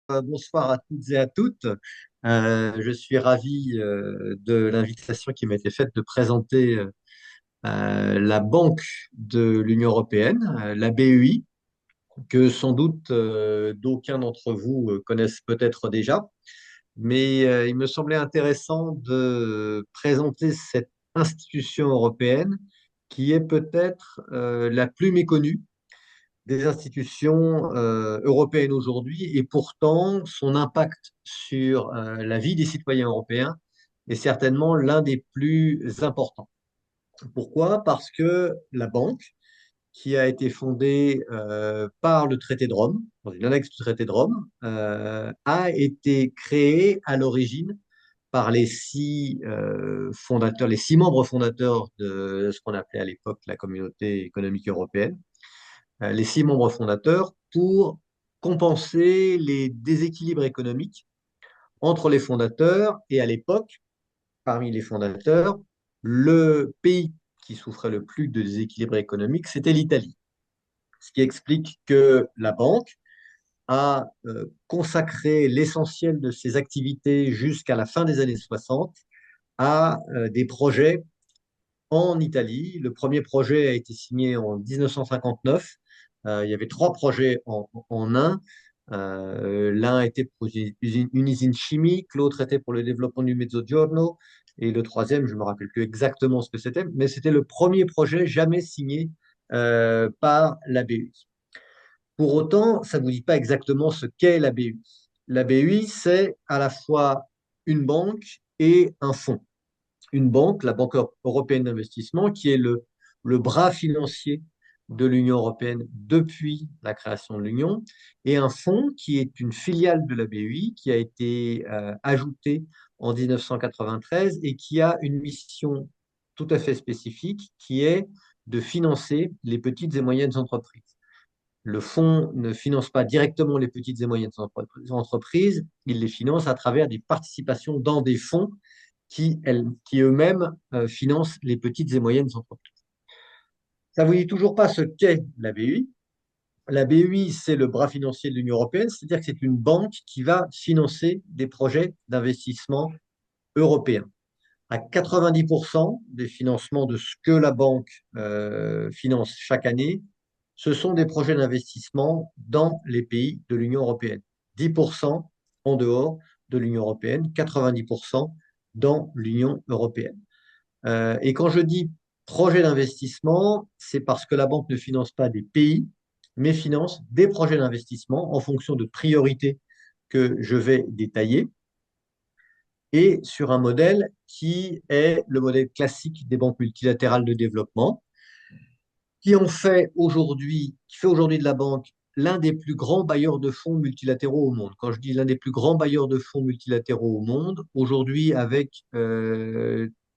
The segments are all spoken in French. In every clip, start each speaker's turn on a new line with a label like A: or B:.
A: Bonsoir à toutes et à toutes. Je suis ravi de l'invitation qui m'a été faite de présenter la Banque de l'Union européenne, la BEI, que sans doute d'aucuns d'entre vous connaissent peut-être déjà. Mais il me semblait intéressant de présenter cette institution européenne qui est peut-être la plus méconnue des institutions européennes aujourd'hui et pourtant son impact sur la vie des citoyens européens est certainement l'un des plus importants. Pourquoi? Parce que la banque, qui a été fondée par le traité de Rome, dans une annexe du traité de Rome, a été créée à l'origine par les six fondateurs, les six membres fondateurs de ce qu'on appelait à l'époque la Communauté économique européenne, les six membres fondateurs pour compenser les déséquilibres économiques entre les fondateurs et à l'époque, parmi les fondateurs, le pays qui souffrait le plus de déséquilibre économique, c'était l'Italie. Ce qui explique que la banque a consacré l'essentiel de ses activités jusqu'à la fin des années 60 à des projets en Italie. Le premier projet a été signé en 1959. Il y avait trois projets en un. L'un était pour une usine chimique, l'autre était pour le développement du Mezzogiorno, et le troisième, je ne me rappelle plus exactement ce que c'était, mais c'était le premier projet jamais signé par la BEI. Pour autant, ça ne vous dit pas exactement ce qu'est la BEI. La BEI, c'est à la fois une banque et un fonds. Une banque, la Banque européenne d'investissement, qui est le bras financier de l'Union européenne depuis la création de l'Union, et un fonds qui est une filiale de la BEI, qui a été ajouté en 1993 et qui a une mission tout à fait spécifique, qui est de financer les petites et moyennes entreprises. Le fonds ne finance pas directement les petites et moyennes entreprises, il les finance à travers des participations dans des fonds qui eux-mêmes financent les petites et moyennes entreprises. Ça ne vous dit toujours pas ce qu'est la BEI. La BEI, c'est le bras financier de l'Union européenne, c'est-à-dire que c'est une banque qui va financer des projets d'investissement européens. À 90% des financements de ce que la banque finance chaque année, ce sont des projets d'investissement dans les pays de l'Union européenne. 10% en dehors de l'Union européenne, 90% dans l'Union européenne. Et quand je dis projet d'investissement, c'est parce que la banque ne finance pas des pays, mais finance des projets d'investissement en fonction de priorités que je vais détailler et sur un modèle qui est le modèle classique des banques multilatérales de développement, qui fait aujourd'hui de la banque l'un des plus grands bailleurs de fonds multilatéraux au monde. Quand je dis l'un des plus grands bailleurs de fonds multilatéraux au monde, aujourd'hui avec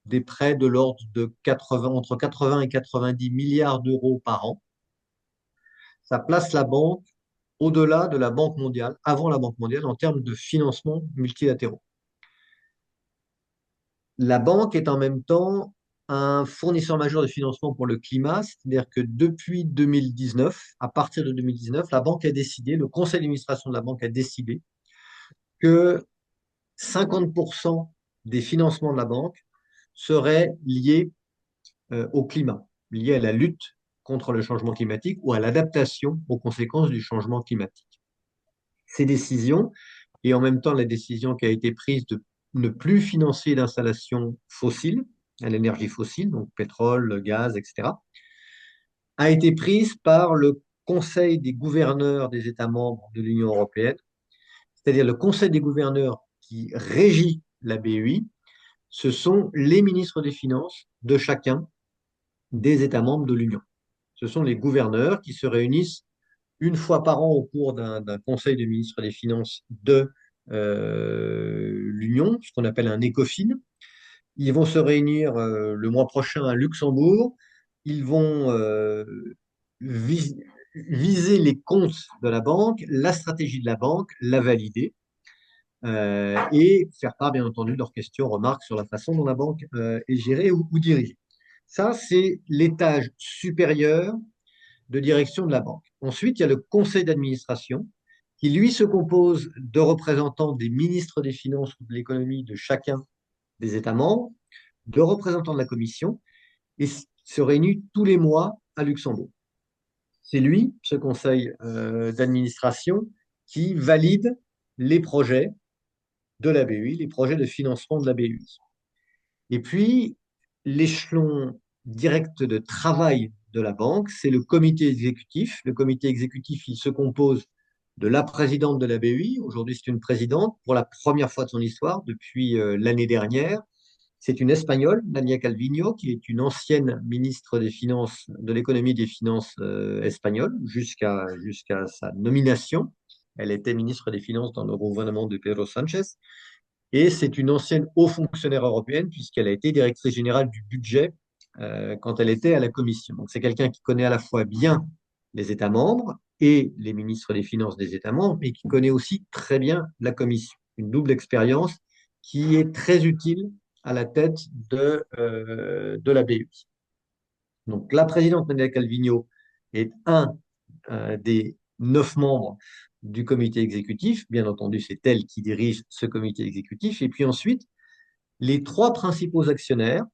A: des prêts de l'ordre de 80, entre 80 et 90 milliards d'euros par an, ça place la banque au-delà de la Banque mondiale, avant la Banque mondiale, en termes de financement multilatéraux. La banque est en même temps un fournisseur majeur de financement pour le climat, c'est-à-dire que depuis 2019, à partir de 2019, la banque a décidé, le conseil d'administration de la banque a décidé que 50% des financements de la banque seraient liés au climat, liés à la lutte contre le changement climatique ou à l'adaptation aux conséquences du changement climatique. Ces décisions, et en même temps la décision qui a été prise de ne plus financer d'installations fossiles, à l'énergie fossile, donc pétrole, gaz, etc., a été prise par le Conseil des gouverneurs des États membres de l'Union européenne, c'est-à-dire le Conseil des gouverneurs qui régit la BEI, ce sont les ministres des Finances de chacun des États membres de l'Union. Ce sont les gouverneurs qui se réunissent une fois par an au cours d'un conseil de ministres des Finances de l'Union, ce qu'on appelle un ECOFIN. Ils vont se réunir le mois prochain à Luxembourg. Ils vont viser les comptes de la banque, la stratégie de la banque, la valider et faire part, bien entendu, de leurs questions, remarques sur la façon dont la banque est gérée ou dirigée. Ça, c'est l'étage supérieur de direction de la banque. Ensuite, il y a le conseil d'administration qui lui se compose de représentants des ministres des Finances ou de l'économie de chacun des États membres, de représentants de la Commission, et se réunit tous les mois à Luxembourg. C'est lui, ce conseil d'administration, qui valide les projets de la BEI, les projets de financement de la BEI. Et puis, l'échelon direct de travail de la banque, c'est le comité exécutif. Le comité exécutif, il se compose de la présidente de la BEI. Aujourd'hui, c'est une présidente pour la première fois de son histoire depuis l'année dernière. C'est une Espagnole, Nadia Calviño, qui est une ancienne ministre des Finances, de l'économie et des Finances espagnole jusqu'à sa nomination. Elle était ministre des Finances dans le gouvernement de Pedro Sánchez. Et c'est une ancienne haut fonctionnaire européenne puisqu'elle a été directrice générale du budget quand elle était à la Commission. Donc c'est quelqu'un qui connaît à la fois bien les États membres et les ministres des Finances des États membres, mais qui connaît aussi très bien la Commission. Une double expérience qui est très utile à la tête de la BEI. Donc la présidente Nadia Calviño est un des 9 membres du comité exécutif. Bien entendu, c'est elle qui dirige ce comité exécutif. Et puis ensuite, les trois principaux actionnaires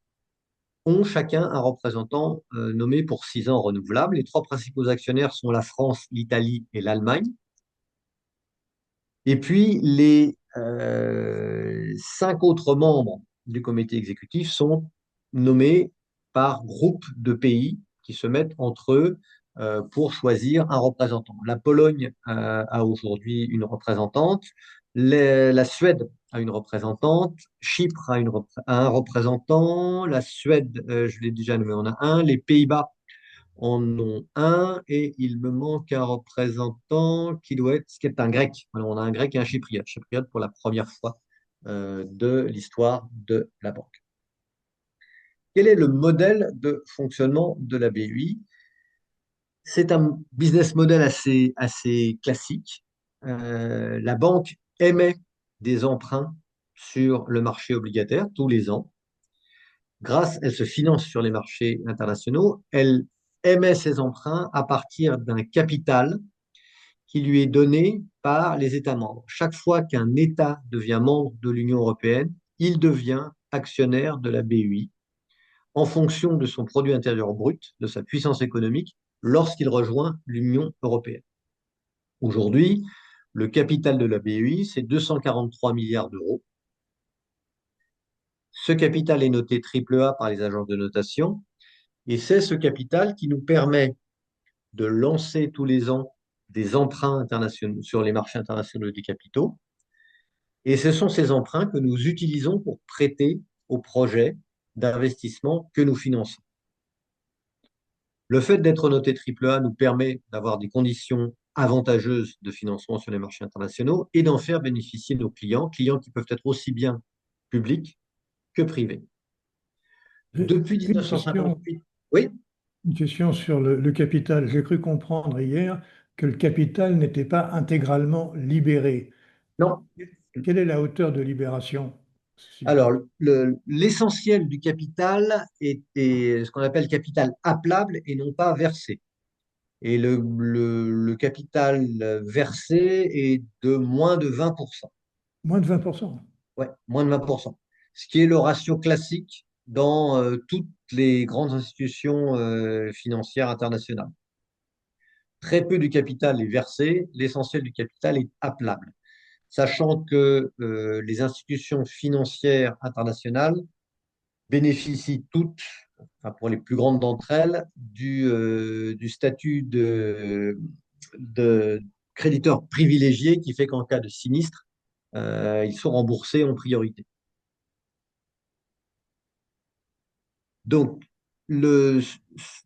A: ont chacun un représentant nommé pour 6 ans renouvelable. Les trois principaux actionnaires sont la France, l'Italie et l'Allemagne. Et puis, les 5 autres membres du comité exécutif sont nommés par groupe de pays qui se mettent entre eux pour choisir un représentant. La Pologne a aujourd'hui une représentante, la Suède a une représentante, Chypre a un représentant, la Suède, je l'ai déjà nommé, on a un, les Pays-Bas en ont un et il me manque un représentant qui doit être, ce qui est un grec. Alors, on a un grec et un chypriote. Chypriote pour la première fois de l'histoire de la banque. Quel est le modèle de fonctionnement de la BUI? C'est un business model assez classique. La banque émet des emprunts sur le marché obligataire tous les ans. Elle se finance sur les marchés internationaux. Elle émet ses emprunts à partir d'un capital qui lui est donné par les États membres. Chaque fois qu'un État devient membre de l'Union européenne, il devient actionnaire de la BEI en fonction de son produit intérieur brut, de sa puissance économique, lorsqu'il rejoint l'Union européenne. Aujourd'hui, le capital de la BEI, c'est 243 milliards d'euros. Ce capital est noté AAA par les agences de notation et c'est ce capital qui nous permet de lancer tous les ans des emprunts internationaux sur les marchés internationaux des capitaux. Et ce sont ces emprunts que nous utilisons pour prêter aux projets d'investissement que nous finançons. Le fait d'être noté AAA nous permet d'avoir des conditions avantageuses de financement sur les marchés internationaux et d'en faire bénéficier nos clients, clients qui peuvent être aussi bien publics que privés. Depuis
B: Une question,
A: 1958, oui,
B: une question sur le capital. J'ai cru comprendre hier que le capital n'était pas intégralement libéré.
A: non.
B: Quelle est la hauteur de libération, s'il vous
A: Alors,
B: plaît?
A: l'essentiel du capital est ce qu'on appelle capital appelable et non pas versé. Et le capital versé est de moins de 20%.
B: Moins de 20%.
A: Ouais, moins de 20%. Ce qui est le ratio classique dans toutes les grandes institutions financières internationales. Très peu du capital est versé, l'essentiel du capital est appelable. Sachant que les institutions financières internationales bénéficient toutes, enfin pour les plus grandes d'entre elles, du statut de créditeur privilégié qui fait qu'en cas de sinistre, ils sont remboursés en priorité. Donc,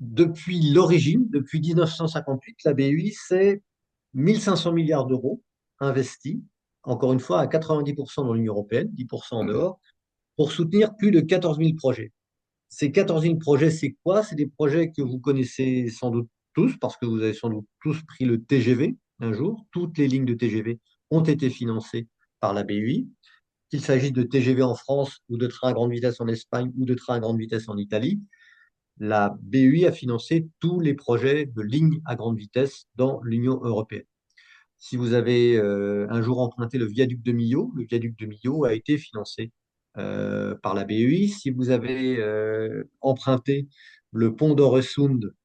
A: depuis l'origine, depuis 1958, la BEI, c'est 1500 milliards d'euros investis, encore une fois, à 90% dans l'Union européenne, 10% en dehors, pour soutenir plus de 14 000 projets. Ces 14 000 projets, c'est quoi? C'est des projets que vous connaissez sans doute tous, parce que vous avez sans doute tous pris le TGV un jour. Toutes les lignes de TGV ont été financées par la BUI, qu'il s'agisse de TGV en France ou de trains à grande vitesse en Espagne ou de trains à grande vitesse en Italie. La BUI a financé tous les projets de lignes à grande vitesse dans l'Union européenne. Si vous avez un jour emprunté le viaduc de Millau, le viaduc de Millau a été financé par la BEI. Si vous avez emprunté le pont d'Øresund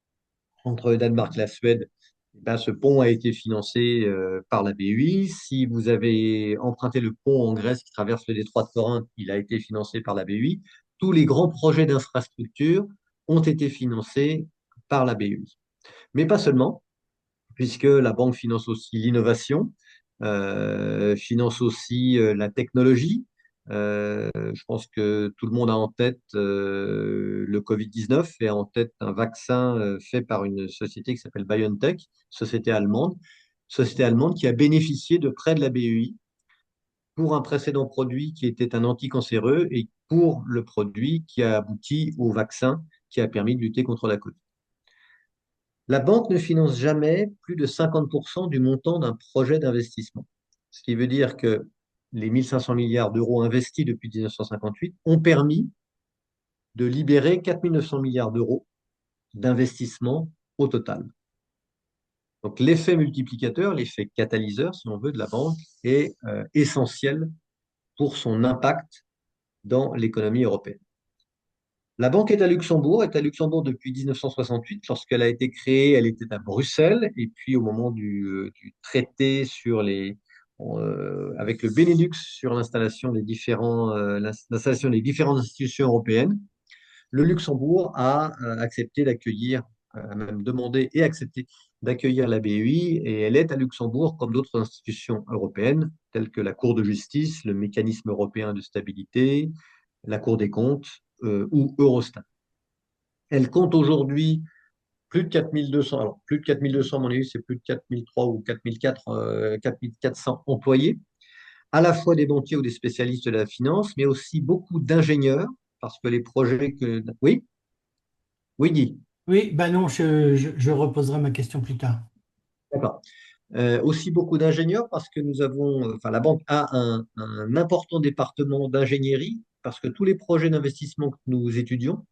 A: entre le Danemark et la Suède, eh ben, ce pont a été financé par la BEI. Si vous avez emprunté le pont en Grèce qui traverse le détroit de Corinthe, il a été financé par la BEI. Tous les grands projets d'infrastructure ont été financés par la BEI. Mais pas seulement, puisque la banque finance aussi l'innovation, finance aussi la technologie. Je pense que tout le monde a en tête le Covid-19 et a en tête un vaccin fait par une société qui s'appelle BioNTech, société allemande qui a bénéficié de prêts de la BEI pour un précédent produit qui était un anticancéreux et pour le produit qui a abouti au vaccin qui a permis de lutter contre la Covid. La banque ne finance jamais plus de 50% du montant d'un projet d'investissement. Ce qui veut dire que les 1500 milliards d'euros investis depuis 1958 ont permis de libérer 4900 milliards d'euros d'investissement au total. Donc l'effet multiplicateur, l'effet catalyseur, si on veut, de la banque est essentiel pour son impact dans l'économie européenne. La banque est à Luxembourg depuis 1968. Lorsqu'elle a été créée, elle était à Bruxelles. Et puis au moment du traité sur avec le Benelux sur l'installation des différentes institutions européennes, le Luxembourg a accepté d'accueillir, a même demandé et accepté d'accueillir la BEI. Et elle est à Luxembourg comme d'autres institutions européennes, telles que la Cour de justice, le mécanisme européen de stabilité, la Cour des comptes ou Eurostat. Elle compte aujourd'hui plus de 4200, alors plus de 4200, à mon avis, c'est plus de 4003 ou 4400 employés, à la fois des banquiers ou des spécialistes de la finance, mais aussi beaucoup d'ingénieurs, parce que les projets que... Oui, oui, Guy,
B: Oui, ben non, je reposerai ma question plus tard.
A: d'accord. Aussi beaucoup d'ingénieurs, parce que enfin, la banque a un important département d'ingénierie, parce que tous les projets d'investissement que nous étudions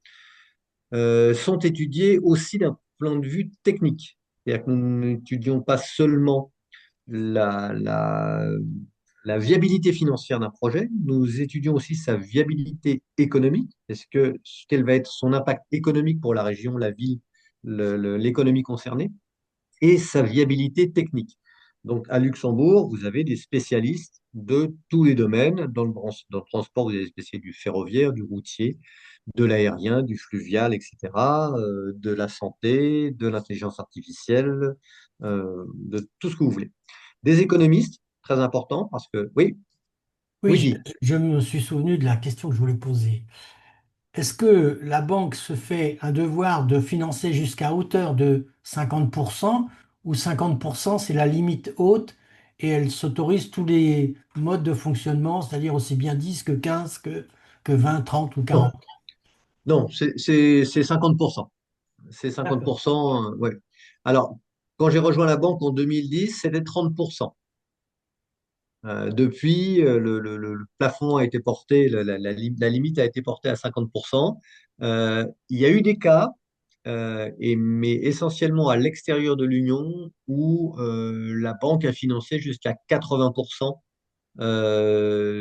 A: sont étudiés aussi d'un point de vue technique. C'est-à-dire que nous n'étudions pas seulement la, la, la viabilité financière d'un projet, nous étudions aussi sa viabilité économique. Quel va être son impact économique pour la région, la ville, l'économie concernée, et sa viabilité technique. Donc, à Luxembourg, vous avez des spécialistes de tous les domaines. Dans le transport, vous avez des spécialistes du ferroviaire, du routier, de l'aérien, du fluvial, etc., de la santé, de l'intelligence artificielle, de tout ce que vous voulez. Des économistes, très important, parce que, oui,
B: Oui,
A: oui, Guy.
B: je me suis souvenu de la question que je voulais poser. Est-ce que la banque se fait un devoir de financer jusqu'à hauteur de 50% ou 50% c'est la limite haute et elle s'autorise tous les modes de fonctionnement, c'est-à-dire aussi bien 10 que 15 que 20, 30 ou
A: Non,
B: 40?
A: non, c'est 50%. C'est
B: D'accord.
A: 50%, ouais. Alors, quand j'ai rejoint la banque en 2010, c'était 30%. Depuis, le plafond a été porté, la limite a été portée à 50%. Il y a eu des cas, mais essentiellement à l'extérieur de l'Union, où la banque a financé jusqu'à 80%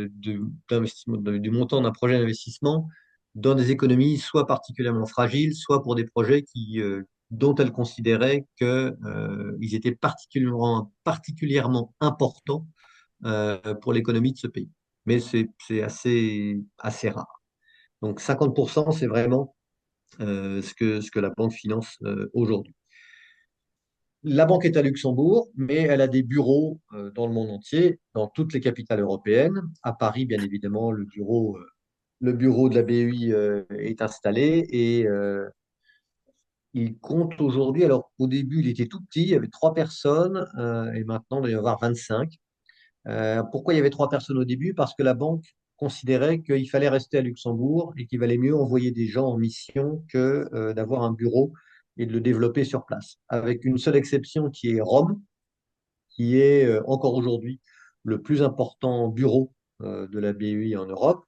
A: du montant d'un projet d'investissement dans des économies soit particulièrement fragiles, soit pour des projets dont elle considérait qu'ils étaient particulièrement importants pour l'économie de ce pays. Mais c'est assez rare. Donc 50%, c'est vraiment ce que la banque finance aujourd'hui. La banque est à Luxembourg, mais elle a des bureaux dans le monde entier, dans toutes les capitales européennes. À Paris, bien évidemment, le bureau de la BEI est installé et il compte aujourd'hui, alors au début, il était tout petit, il y avait 3 personnes et maintenant, il doit y en avoir 25. Pourquoi il y avait 3 personnes au début? Parce que la banque considérait qu'il fallait rester à Luxembourg et qu'il valait mieux envoyer des gens en mission que d'avoir un bureau et de le développer sur place. Avec une seule exception qui est Rome, qui est encore aujourd'hui le plus important bureau de la BEI en Europe,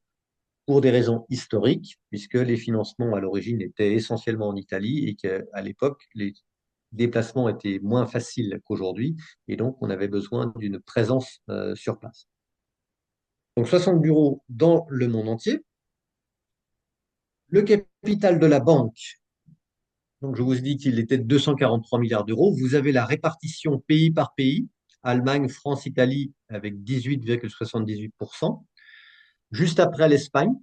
A: pour des raisons historiques, puisque les financements à l'origine étaient essentiellement en Italie et qu'à l'époque, déplacements étaient moins faciles qu'aujourd'hui, et donc on avait besoin d'une présence sur place. Donc 60 bureaux dans le monde entier. Le capital de la banque, donc je vous ai dit qu'il était de 243 milliards d'euros. Vous avez la répartition pays par pays, Allemagne, France, Italie, avec 18,78%. Juste après l'Espagne,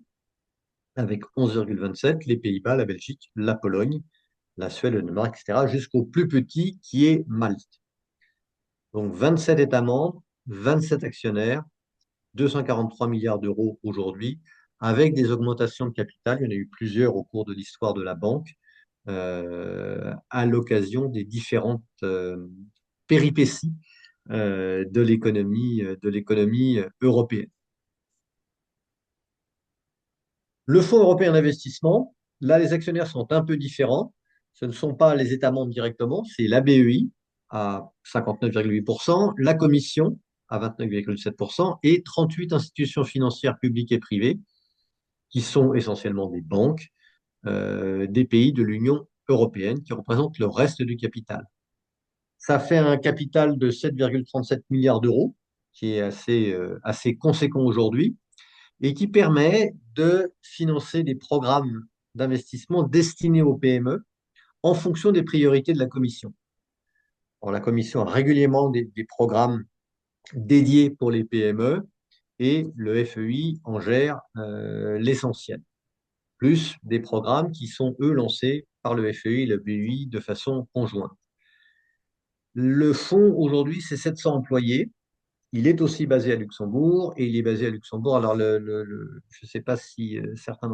A: avec 11,27%, les Pays-Bas, la Belgique, la Pologne, la Suède, le Danemark, etc., jusqu'au plus petit qui est Malte. Donc 27 États membres, 27 actionnaires, 243 milliards d'euros aujourd'hui, avec des augmentations de capital. Il y en a eu plusieurs au cours de l'histoire de la banque, à l'occasion des différentes péripéties de l'économie européenne. Le Fonds européen d'investissement, là, les actionnaires sont un peu différents. Ce ne sont pas les États membres directement, c'est la BEI à 59,8%, la Commission à 29,7% et 38 institutions financières publiques et privées qui sont essentiellement des banques des pays de l'Union européenne qui représentent le reste du capital. Ça fait un capital de 7,37 milliards d'euros, qui est assez conséquent aujourd'hui, et qui permet de financer des programmes d'investissement destinés aux PME en fonction des priorités de la Commission. Alors, la Commission a régulièrement des programmes dédiés pour les PME et le FEI en gère l'essentiel, plus des programmes qui sont, eux, lancés par le FEI et le BEI de façon conjointe. Le fonds, aujourd'hui, c'est 700 employés. Il est aussi basé à Luxembourg et il est basé à Luxembourg. Alors, je ne sais pas si certains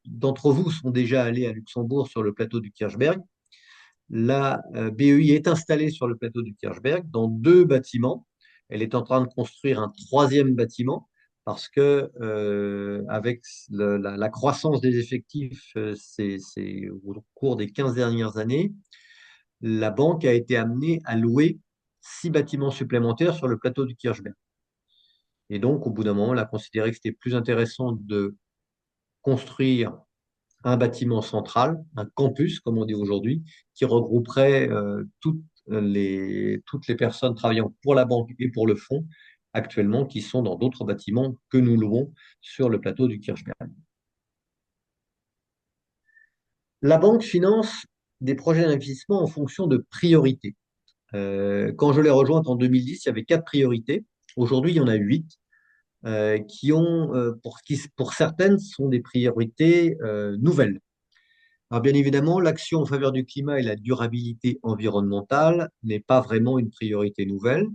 A: d'entre vous sont déjà allés à Luxembourg sur le plateau du Kirchberg. La BEI est installée sur le plateau du Kirchberg dans deux bâtiments. Elle est en train de construire un troisième bâtiment parce que avec la croissance des effectifs au cours des 15 dernières années, la banque a été amenée à louer 6 bâtiments supplémentaires sur le plateau du Kirchberg. Et donc, au bout d'un moment, elle a considéré que c'était plus intéressant de construire un bâtiment central, un campus, comme on dit aujourd'hui, qui regrouperait toutes les personnes travaillant pour la banque et pour le fonds actuellement, qui sont dans d'autres bâtiments que nous louons sur le plateau du Kirchberg. La banque finance des projets d'investissement en fonction de priorités. Quand je l'ai rejointe en 2010, il y avait 4 priorités. Aujourd'hui, il y en a 8 pour certaines, sont des priorités nouvelles. Alors, bien évidemment, l'action en faveur du climat et la durabilité environnementale n'est pas vraiment une priorité nouvelle.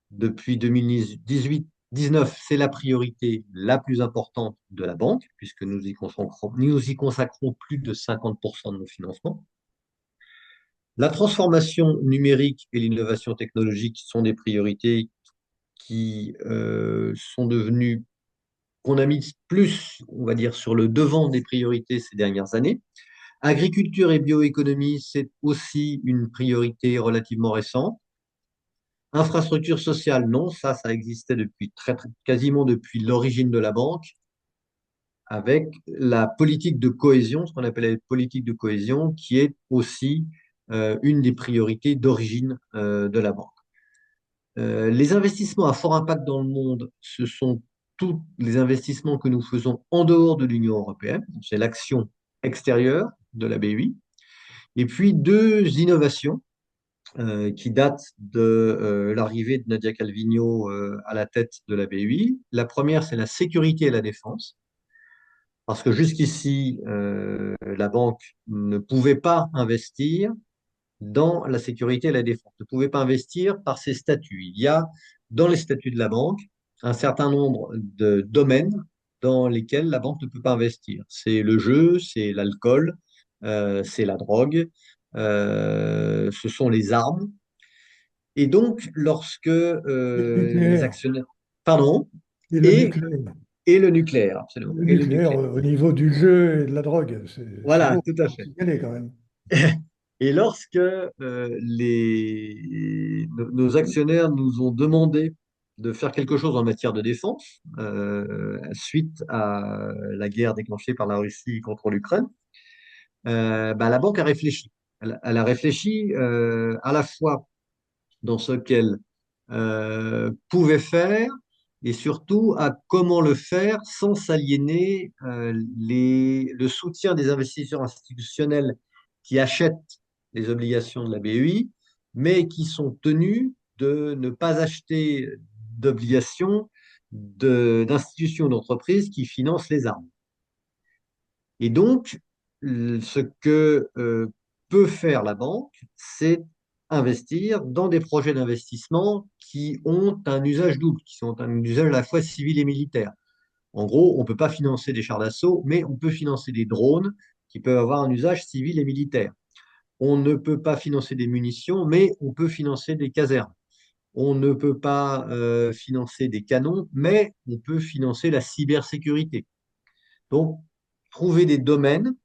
A: Depuis 2018-19, c'est la priorité la plus importante de la banque, puisque nous y consacrons plus de 50% de nos financements. La transformation numérique et l'innovation technologique sont des priorités qui sont devenues, qu'on a mis plus, on va dire, sur le devant des priorités ces dernières années. Agriculture et bioéconomie, c'est aussi une priorité relativement récente. Infrastructure sociale, non, ça existait depuis quasiment depuis l'origine de la banque, avec la politique de cohésion, ce qu'on appelle la politique de cohésion, qui est aussi une des priorités d'origine de la banque. Les investissements à fort impact dans le monde, ce sont tous les investissements que nous faisons en dehors de l'Union européenne. C'est l'action extérieure de la BEI. Et puis deux innovations qui datent de l'arrivée de Nadia Calviño à la tête de la BEI. La première, c'est la sécurité et la défense. Parce que jusqu'ici, la banque ne pouvait pas investir dans la sécurité et la défense, ne pouvait pas investir par ses statuts. Il y a dans les statuts de la banque un certain nombre de domaines dans lesquels la banque ne peut pas investir. C'est le jeu, c'est l'alcool, c'est la drogue, ce sont les armes. Et donc, lorsque
B: Et le
A: les
B: nucléaire.
A: actionnaires... Pardon?
B: Et le
A: Et,
B: nucléaire.
A: et le nucléaire, absolument.
B: Le
A: Et le
B: nucléaire
A: nucléaire.
B: au niveau du jeu et de la drogue, c'est
A: Voilà,
B: beau,
A: tout à
B: faut
A: fait.
B: s'y aller quand même.
A: Et lorsque nos actionnaires nous ont demandé de faire quelque chose en matière de défense, suite à la guerre déclenchée par la Russie contre l'Ukraine, la banque a réfléchi. elle a réfléchi à la fois dans ce qu'elle pouvait faire et surtout à comment le faire sans s'aliéner le soutien des investisseurs institutionnels qui achètent les obligations de la BEI, mais qui sont tenus de ne pas acheter d'obligations d'institutions d'entreprises qui financent les armes. Et donc, ce que peut faire la banque, c'est investir dans des projets d'investissement qui ont un usage double, qui sont un usage à la fois civil et militaire. En gros, on ne peut pas financer des chars d'assaut, mais on peut financer des drones qui peuvent avoir un usage civil et militaire. On ne peut pas financer des munitions, mais on peut financer des casernes. On ne peut pas financer des canons, mais on peut financer la cybersécurité. Donc, trouver des domaines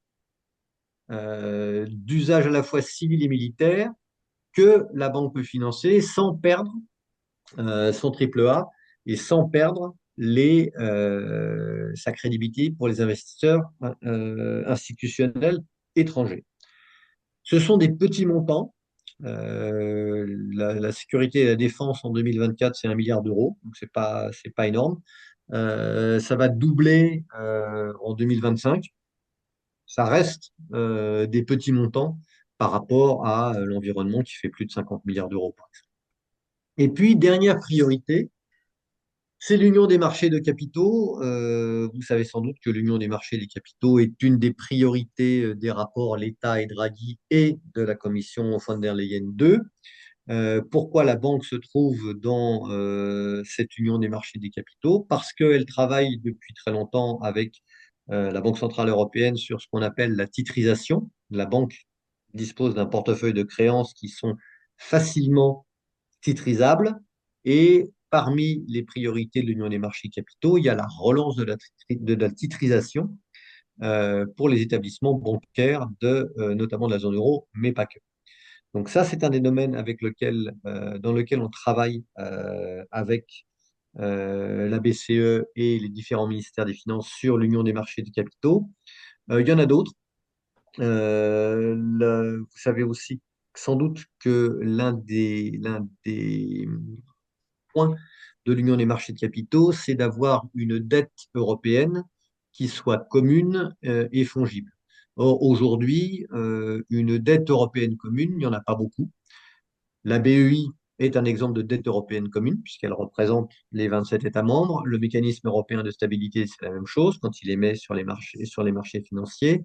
A: d'usage à la fois civil et militaire que la banque peut financer sans perdre son triple A et sans perdre sa crédibilité pour les investisseurs institutionnels étrangers. Ce sont des petits montants. La sécurité et la défense en 2024, c'est 1 milliard d'euros, donc c'est pas énorme. Ça va doubler en 2025. Ça reste des petits montants par rapport à l'environnement qui fait plus de 50 milliards d'euros, par exemple. Et puis, dernière priorité, c'est l'union des marchés de capitaux. Vous savez sans doute que l'union des marchés des capitaux est une des priorités des rapports Letta et Draghi et de la commission von der Leyen 2. Pourquoi la banque se trouve dans cette union des marchés des capitaux? Parce qu'elle travaille depuis très longtemps avec la Banque centrale européenne sur ce qu'on appelle la titrisation. La banque dispose d'un portefeuille de créances qui sont facilement titrisables et parmi les priorités de l'union des marchés capitaux, il y a la relance de la titrisation pour les établissements bancaires notamment de la zone euro, mais pas que. Donc ça, c'est un des domaines dans lequel on travaille avec la BCE et les différents ministères des Finances sur l'union des marchés des capitaux. Il y en a d'autres. Vous savez aussi sans doute que l'un des points de l'union des marchés de capitaux, c'est d'avoir une dette européenne qui soit commune et fongible. Or, aujourd'hui, une dette européenne commune, il n'y en a pas beaucoup. La BEI est un exemple de dette européenne commune, puisqu'elle représente les 27 États membres. Le mécanisme européen de stabilité, c'est la même chose quand il émet sur les marchés financiers.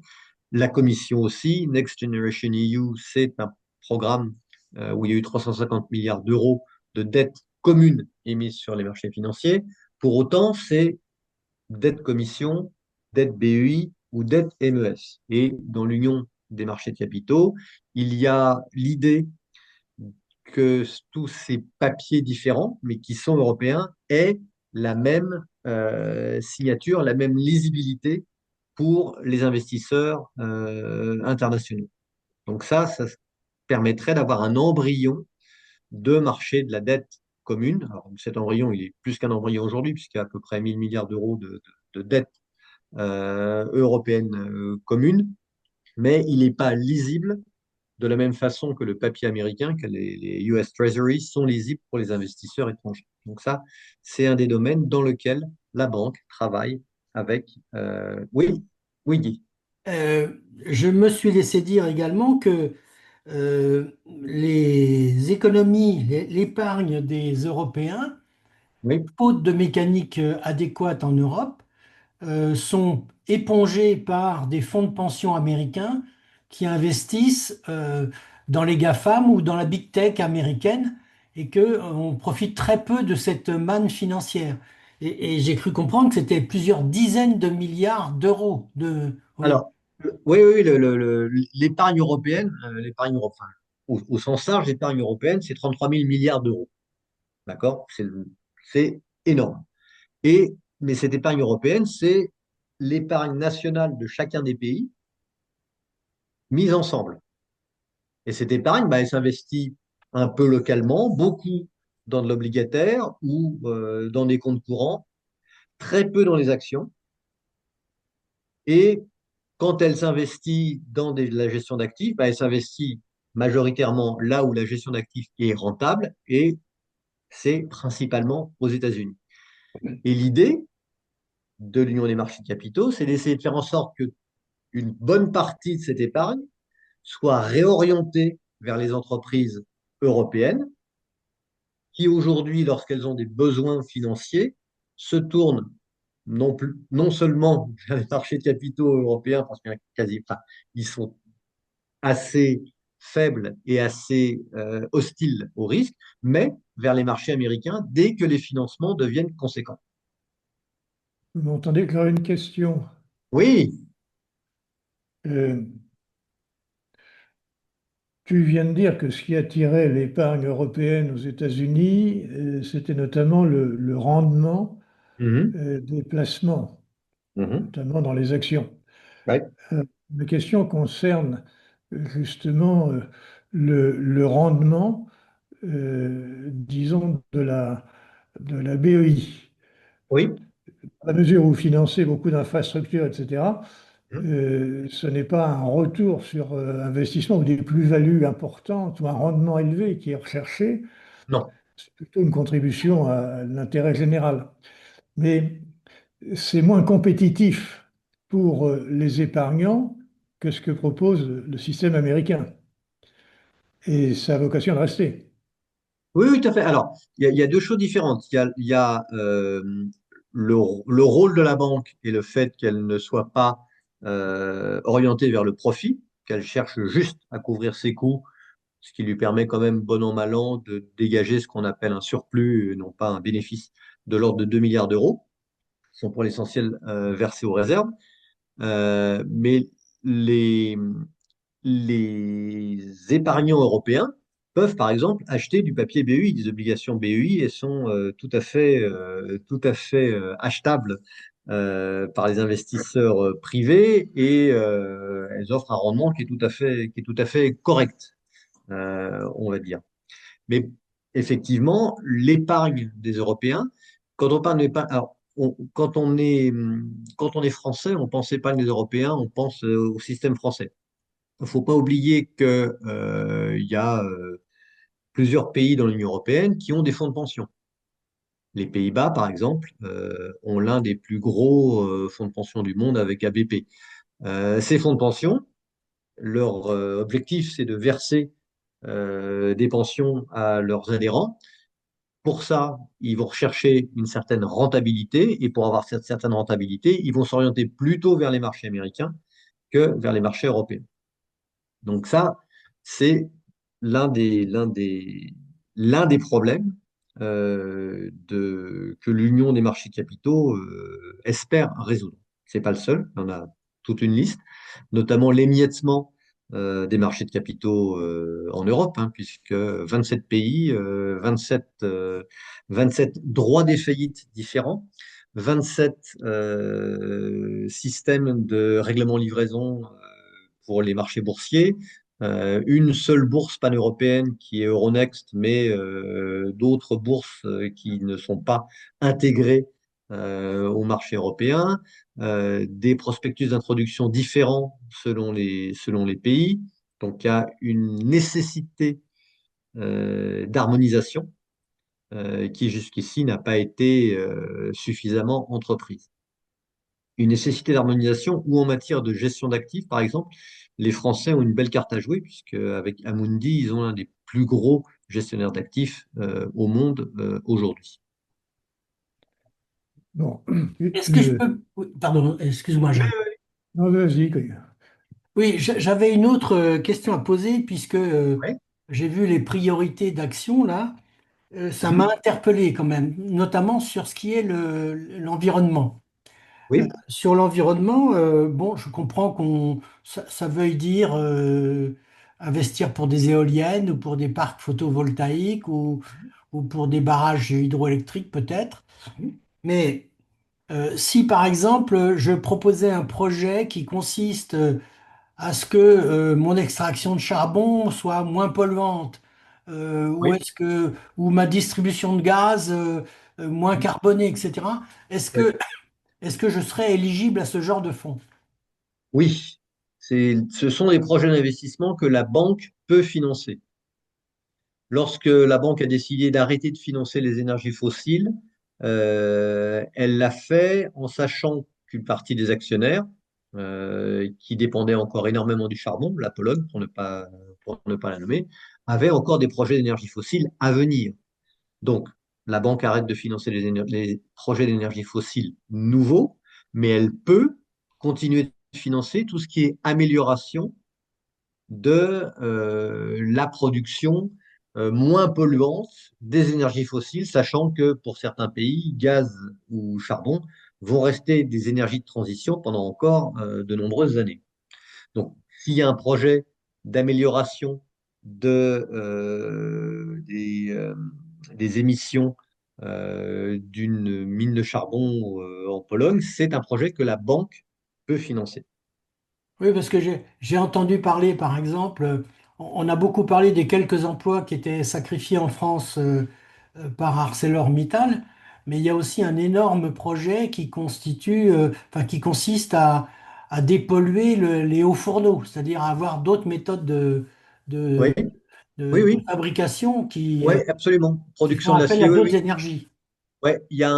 A: La Commission aussi, Next Generation EU, c'est un programme où il y a eu 350 milliards d'euros de dettes communes émises sur les marchés financiers. Pour autant, c'est dette Commission, dette BEI ou dette MES. Et dans l'Union des marchés de capitaux, il y a l'idée que tous ces papiers différents, mais qui sont européens, aient la même signature, la même lisibilité pour les investisseurs internationaux. Donc ça permettrait d'avoir un embryon de marché de la dette commune. Alors, cet embryon, il est plus qu'un embryon aujourd'hui, puisqu'il y a à peu près 1000 milliards d'euros de dette européenne commune, mais il n'est pas lisible de la même façon que le papier américain, que les US Treasuries sont lisibles pour les investisseurs étrangers. Donc ça, c'est un des domaines dans lequel la banque travaille avec... oui, oui, Guy.
B: Euh, je me suis laissé dire également que les économies, l'épargne des Européens,
A: Oui.
B: faute de mécanique adéquate en Europe, sont épongés par des fonds de pension américains qui investissent dans les GAFAM ou dans la big tech américaine et que on profite très peu de cette manne financière. Et j'ai cru comprendre que c'était plusieurs dizaines de milliards d'euros de, oui.
A: Alors, oui, oui, l'épargne européenne, au sens large, l'épargne européenne, c'est 33 000 milliards d'euros. D'accord? C'est énorme. Mais cette épargne européenne, c'est l'épargne nationale de chacun des pays mise ensemble. Et cette épargne, bah, elle s'investit un peu localement, beaucoup dans de l'obligataire ou dans des comptes courants, très peu dans les actions. Et quand elle s'investit dans la gestion d'actifs, bah, elle s'investit majoritairement là où la gestion d'actifs est rentable et c'est principalement aux États-Unis. Et l'idée de l'Union des marchés de capitaux, c'est d'essayer de faire en sorte que une bonne partie de cette épargne soit réorientée vers les entreprises européennes qui aujourd'hui, lorsqu'elles ont des besoins financiers, se tournent non seulement vers les marchés de capitaux européens, parce qu'il y en a quasi, enfin, ils sont assez faibles et assez hostiles au risque, mais vers les marchés américains dès que les financements deviennent conséquents.
C: Vous m'entendez, encore une question.
A: Oui.
C: Euh, Tu viens de dire que ce qui attirait l'épargne européenne aux États-Unis, c'était notamment le rendement
A: Mhm.
C: des placements,
A: Mhm.
C: notamment dans les actions.
A: Ouais.
C: Ma question concerne justement le rendement, disons, de la BEI.
A: Oui.
C: À la mesure où vous financez beaucoup d'infrastructures, etc.,
A: Mhm.
C: ce n'est pas un retour sur investissement ou des plus-values importantes ou un rendement élevé qui est recherché,
A: Non.
C: c'est plutôt une contribution à l'intérêt général. Mais c'est moins compétitif pour les épargnants que ce que propose le système américain. Et ça a vocation à le rester.
A: Oui, oui, tout à fait. Alors, il y a deux choses différentes. Il y a le rôle de la banque et le fait qu'elle ne soit pas orientée vers le profit, qu'elle cherche juste à couvrir ses coûts, ce qui lui permet quand même, bon an, mal an, de dégager ce qu'on appelle un surplus, non pas un bénéfice, de l'ordre de 2 milliards d'euros, qui sont pour l'essentiel versés aux réserves. Mais les, les épargnants européens peuvent, par exemple, acheter du papier BEI, des obligations BEI, et sont tout à fait achetables par les investisseurs privés et elles offrent un rendement qui est tout à fait correct, on va dire. Mais effectivement, l'épargne des Européens, quand on parle d'épargne, alors, quand on est français, on pense épargne des Européens, on pense au système français. Il ne faut pas oublier que, il y a plusieurs pays dans l'Union européenne qui ont des fonds de pension. Les Pays-Bas, par exemple, ont l'un des plus gros fonds de pension du monde avec ABP. Ces fonds de pension, leur objectif, c'est de verser des pensions à leurs adhérents. Pour ça, ils vont rechercher une certaine rentabilité et pour avoir cette certaine rentabilité, ils vont s'orienter plutôt vers les marchés américains que vers les marchés européens. Donc ça, c'est l'un des problèmes que l'Union des marchés de capitaux espère résoudre. C'est pas le seul, il y en a toute une liste, notamment l'émiettement des marchés de capitaux en Europe, hein, puisque 27 pays, 27 droits des faillites différents, 27 systèmes de règlement livraison pour les marchés boursiers, une seule bourse pan-européenne qui est Euronext, mais d'autres bourses qui ne sont pas intégrées au marché européen, des prospectus d'introduction différents selon les pays. Donc il y a une nécessité d'harmonisation qui jusqu'ici n'a pas été suffisamment entreprise. Une nécessité d'harmonisation ou en matière de gestion d'actifs, par exemple, les Français ont une belle carte à jouer puisque avec Amundi, ils ont l'un des plus gros gestionnaires d'actifs au monde aujourd'hui.
C: Bon,
B: Est-ce que je peux... Oui, pardon, excuse-moi, Jacques.
C: non, vas-y.
B: Oui, j'avais une autre question à poser puisque
A: Ouais.
B: j'ai vu les priorités d'action là. Ça m'a
A: Mhm.
B: interpellé quand même, notamment sur ce qui est l'environnement.
A: Oui.
B: Sur l'environnement, bon, je comprends ça veuille dire investir pour des éoliennes ou pour des parcs photovoltaïques ou pour des barrages hydroélectriques peut-être. Mais si par exemple je proposais un projet qui consiste à ce que mon extraction de charbon soit moins polluante, ou
A: Oui.
B: est-ce que ou ma distribution de gaz moins carbonée, etc. Est-ce
A: Oui.
B: que est-ce que je serais éligible à ce genre de fonds?
A: Oui, ce sont des projets d'investissement que la banque peut financer. Lorsque la banque a décidé d'arrêter de financer les énergies fossiles, elle l'a fait en sachant qu'une partie des actionnaires, qui dépendaient encore énormément du charbon, la Pologne pour ne pas la nommer, avait encore des projets d'énergie fossile à venir. Donc, la banque arrête de financer les projets d'énergie fossile nouveaux, mais elle peut continuer de financer tout ce qui est amélioration de la production moins polluante des énergies fossiles, sachant que pour certains pays, gaz ou charbon vont rester des énergies de transition pendant encore de nombreuses années. Donc, s'il y a un projet d'amélioration des émissions d'une mine de charbon en Pologne, c'est un projet que la banque peut financer.
B: Oui, parce que j'ai entendu parler, par exemple, on a beaucoup parlé des quelques emplois qui étaient sacrifiés en France par ArcelorMittal, mais il y a aussi un énorme projet qui constitue, enfin, qui consiste à dépolluer les hauts fourneaux, c'est-à-dire à avoir d'autres méthodes
A: Oui,
B: de,
A: oui,
B: de
A: oui,
B: fabrication
A: oui, absolument.
B: qui font
A: Production
B: appel à
A: d'acier, oui,
B: d'autres
A: oui.
B: énergies.
A: Ouais, il y a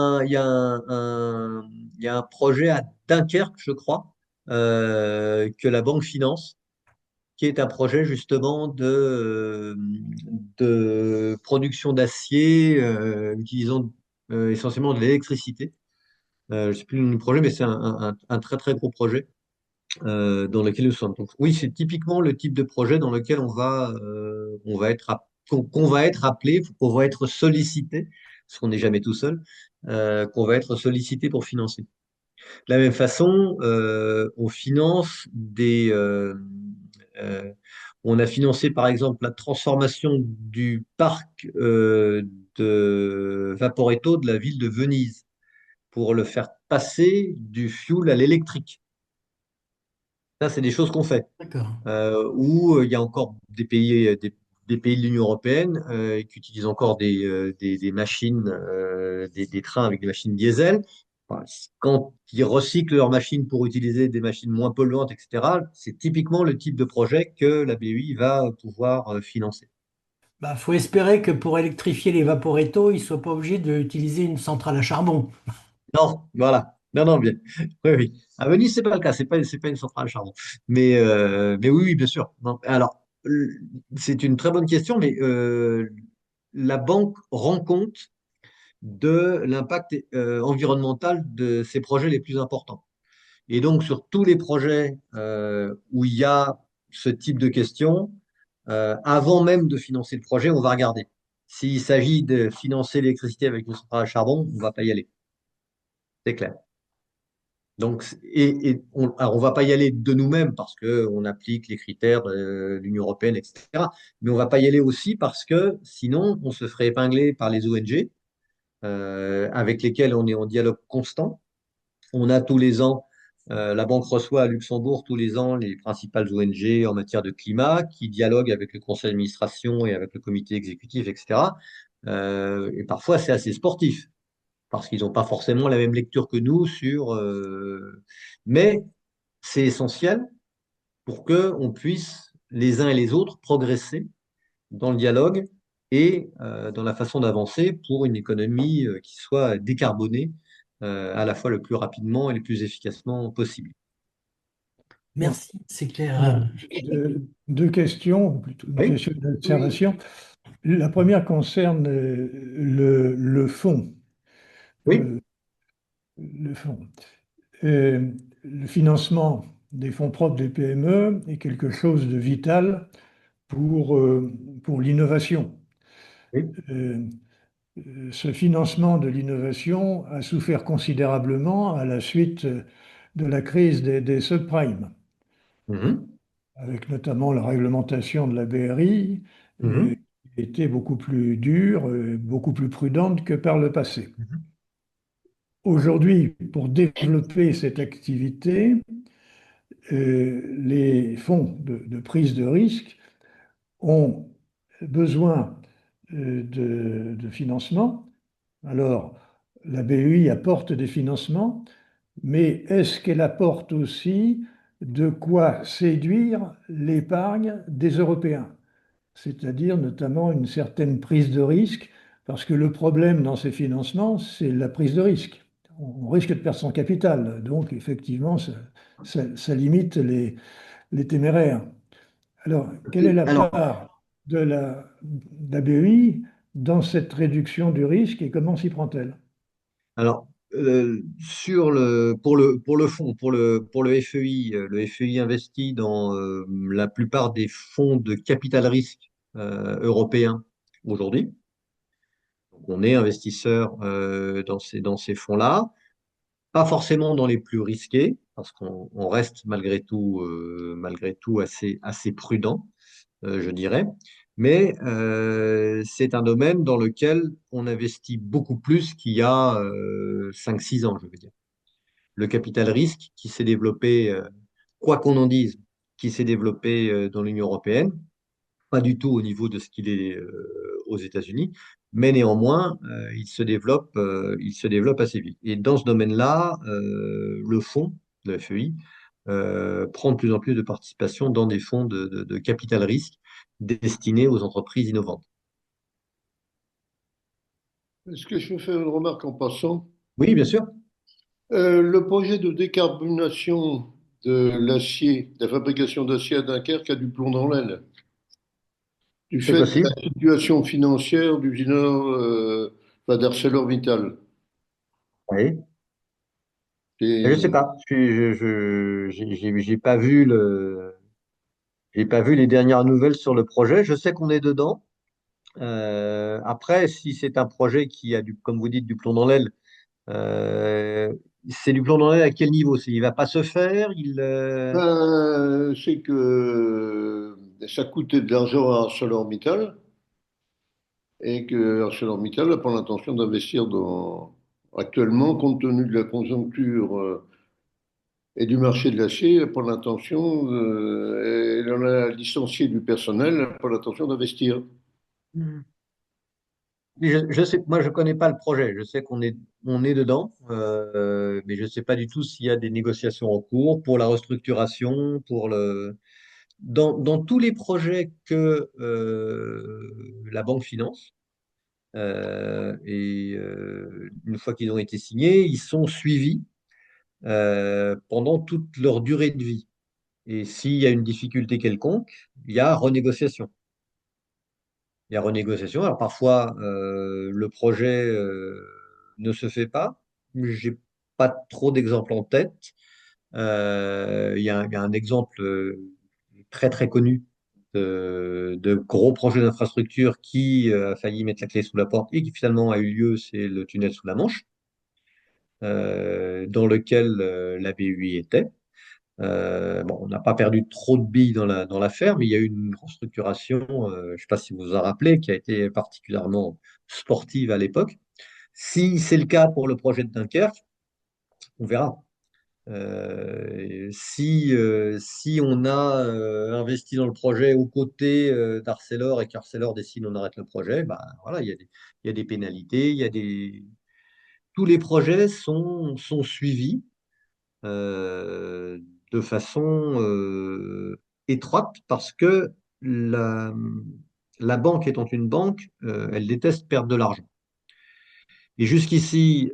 A: un projet à Dunkerque, je crois, que la banque finance, qui est un projet justement de production d'acier utilisant essentiellement de l'électricité. Je ne sais plus le nom du projet, mais c'est un très très gros projet dans lequel nous sommes. Donc, oui, c'est typiquement le type de projet dans lequel on va être, qu'on va être appelé, qu'on va être sollicité, parce qu'on n'est jamais tout seul, qu'on va être sollicité pour financer. De la même façon, on finance euh, on a financé par exemple la transformation du parc de Vaporetto de la ville de Venise pour le faire passer du fuel à l'électrique. Ça, c'est des choses qu'on fait.
B: D'accord.
A: Où il y a encore des pays de l'Union européenne qui utilisent encore des machines, des trains avec des machines diesel. Enfin, quand ils recyclent leurs machines pour utiliser des machines moins polluantes, etc., c'est typiquement le type de projet que la BEI va pouvoir financer.
B: Bah, faut espérer que pour électrifier les vaporettos, ils ne soient pas obligés d'utiliser une centrale à charbon.
A: Non, voilà. Non, non, bien. Oui, oui. À Venise, c'est pas le cas. C'est pas une centrale à charbon. Mais oui, oui, bien sûr. Non. Alors, c'est une très bonne question, mais la banque rend compte de l'impact environnemental de ces projets les plus importants. Et donc, sur tous les projets où il y a ce type de questions, avant même de financer le projet, on va regarder. S'il s'agit de financer l'électricité avec une centrale à charbon, on ne va pas y aller. C'est clair. Donc, alors on va pas y aller de nous-mêmes parce qu'on applique les critères de l'Union européenne, etc. Mais on va pas y aller aussi parce que sinon, on se ferait épingler par les ONG avec lesquelles on est en dialogue constant. On a tous les ans, la banque reçoit à Luxembourg tous les ans les principales ONG en matière de climat qui dialoguent avec le conseil d'administration et avec le comité exécutif, etc. Et parfois, c'est assez sportif parce qu'ils n'ont pas forcément la même lecture que nous sur. Mais c'est essentiel pour que on puisse les uns et les autres progresser dans le dialogue et dans la façon d'avancer pour une économie qui soit décarbonée à la fois le plus rapidement et le plus efficacement possible.
C: Bon,
B: Merci, c'est clair.
C: alors, deux questions, ou plutôt une
A: Oui,
C: question
A: oui,
C: d'observation. La première concerne le fond.
A: oui.
C: Euh, le fond. Le financement des fonds propres des PME est quelque chose de vital pour l'innovation.
A: Oui.
C: Euh, Ce financement de l'innovation a souffert considérablement à la suite de la crise des subprimes,
A: Mhm,
C: avec notamment la réglementation de la BRI,
A: mhm,
C: qui était beaucoup plus dure, beaucoup plus prudente que par le passé.
A: mhm,
C: Aujourd'hui, pour développer cette activité, les fonds de prise de risque ont besoin de financement. Alors, la BEI apporte des financements, mais est-ce qu'elle apporte aussi de quoi séduire l'épargne des Européens, c'est-à-dire notamment une certaine prise de risque, parce que le problème dans ces financements, c'est la prise de risque. On risque de perdre son capital, donc effectivement, ça limite les téméraires. Alors, quelle est la
A: Alors,
C: part de la BEI dans cette réduction du risque et comment s'y prend-elle?
A: alors, pour le fonds, pour le FEI, le FEI investit dans la plupart des fonds de capital risque européens aujourd'hui. Donc, on est investisseur dans ces fonds-là, pas forcément dans les plus risqués, parce qu'on reste malgré tout assez prudent, je dirais. Mais c'est un domaine dans lequel on investit beaucoup plus qu'il y a 5-6 ans, je veux dire. Le capital risque qui s'est développé, quoi qu'on en dise, qui s'est développé dans l'Union européenne, pas du tout au niveau de ce qu'il est aux États-Unis, mais néanmoins, il se développe assez vite. Et dans ce domaine-là, le fonds, le FEI, prend de plus en plus de participation dans des fonds de capital risque destinés aux entreprises innovantes.
D: Est-ce que je peux faire une remarque en passant?
A: Oui, bien sûr,
D: Le projet de décarbonation de l'acier, de la fabrication d'acier à Dunkerque a du plomb dans l'aile, du
A: c'est
D: fait de la
A: possible.
D: situation financière du enfin, d'ArcelorMittal.
A: Oui. Je ne sais
D: Et,
A: pas. J'ai pas vu les dernières nouvelles sur le projet. Je sais qu'on est dedans. Après, si c'est un projet qui a comme vous dites, du plomb dans l'aile, euh, c'est du plomb dans l'aile à quel niveau? Il va pas se faire?
D: c'est que ça coûtait de l'argent à ArcelorMittal et que ArcelorMittal n'a pas l'intention d'investir actuellement, compte tenu de la conjoncture et du marché de l'acier, n'a pas l'intention, elle en a licencié du personnel, elle n'a pas l'intention d'investir.
A: Je sais, moi, je connais pas le projet. Je sais on est dedans, mais je sais pas du tout s'il y a des négociations en cours pour la restructuration, dans tous les projets que la banque finance. Une fois qu'ils ont été signés, ils sont suivis pendant toute leur durée de vie. Et s'il y a une difficulté quelconque, il y a renégociation. Il y a renégociation. Alors parfois, le projet ne se fait pas. J'ai pas trop d'exemples en tête. Il y a un exemple très très connu de gros projets d'infrastructure qui a failli mettre la clé sous la porte et qui finalement a eu lieu, c'est le tunnel sous la Manche, dans lequel la BUI était. Bon, on n'a pas perdu trop de billes dans l'affaire, mais il y a eu une restructuration, je ne sais pas si vous vous en rappelez, qui a été particulièrement sportive à l'époque. Si c'est le cas pour le projet de Dunkerque, on verra. Si on a investi dans le projet aux côtés d'Arcelor et qu'Arcelor décide on arrête le projet, bah, voilà, il y a des pénalités, tous les projets sont suivis euh, de façon étroite parce que la banque étant une banque, elle déteste perdre de l'argent. Et jusqu'ici,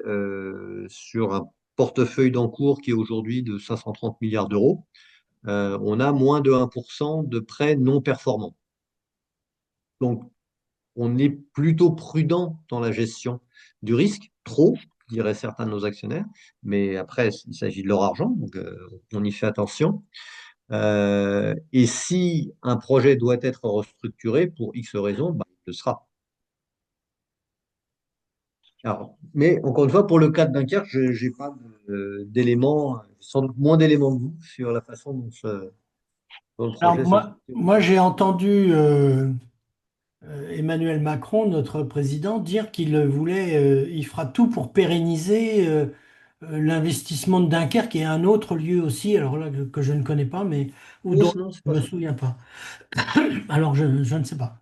A: sur un portefeuille d'encours qui est aujourd'hui de 530 milliards d'euros, on a moins de 1% de prêts non performants. Donc, on est plutôt prudent dans la gestion du risque, trop, diraient certains de nos actionnaires, mais après, il s'agit de leur argent, donc on y fait attention. Et si un projet doit être restructuré pour X raisons, bah, il le sera. Alors, mais encore une fois, pour le cas de Dunkerque, je n'ai pas d'éléments, sans doute moins d'éléments que vous sur la façon dont le
B: Alors
A: projet se
B: moi j'ai entendu Emmanuel Macron, notre président, dire qu'il voulait, il fera tout pour pérenniser l'investissement de Dunkerque et un autre lieu aussi, alors là que je ne connais pas, mais ou dont
A: Non, c'est
B: je
A: pas
B: ne me
A: ça.
B: souviens pas. Alors je ne sais pas.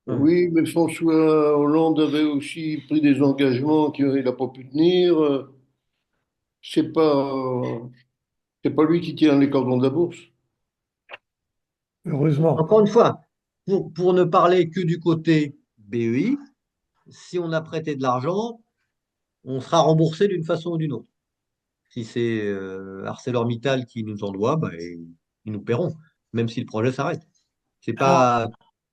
A: Ouais.
D: Oui, mais François Hollande avait aussi pris des engagements qu'il n'a pas pu tenir. C'est pas. C'est pas lui qui tient les cordons de la bourse.
C: Heureusement.
A: Encore une fois, pour ne parler que du côté BEI, si on a prêté de l'argent, on sera remboursé d'une façon ou d'une autre. Si c'est ArcelorMittal qui nous en doit, bah, ils nous paieront, même si le projet s'arrête. C'est
B: Alors,
A: pas.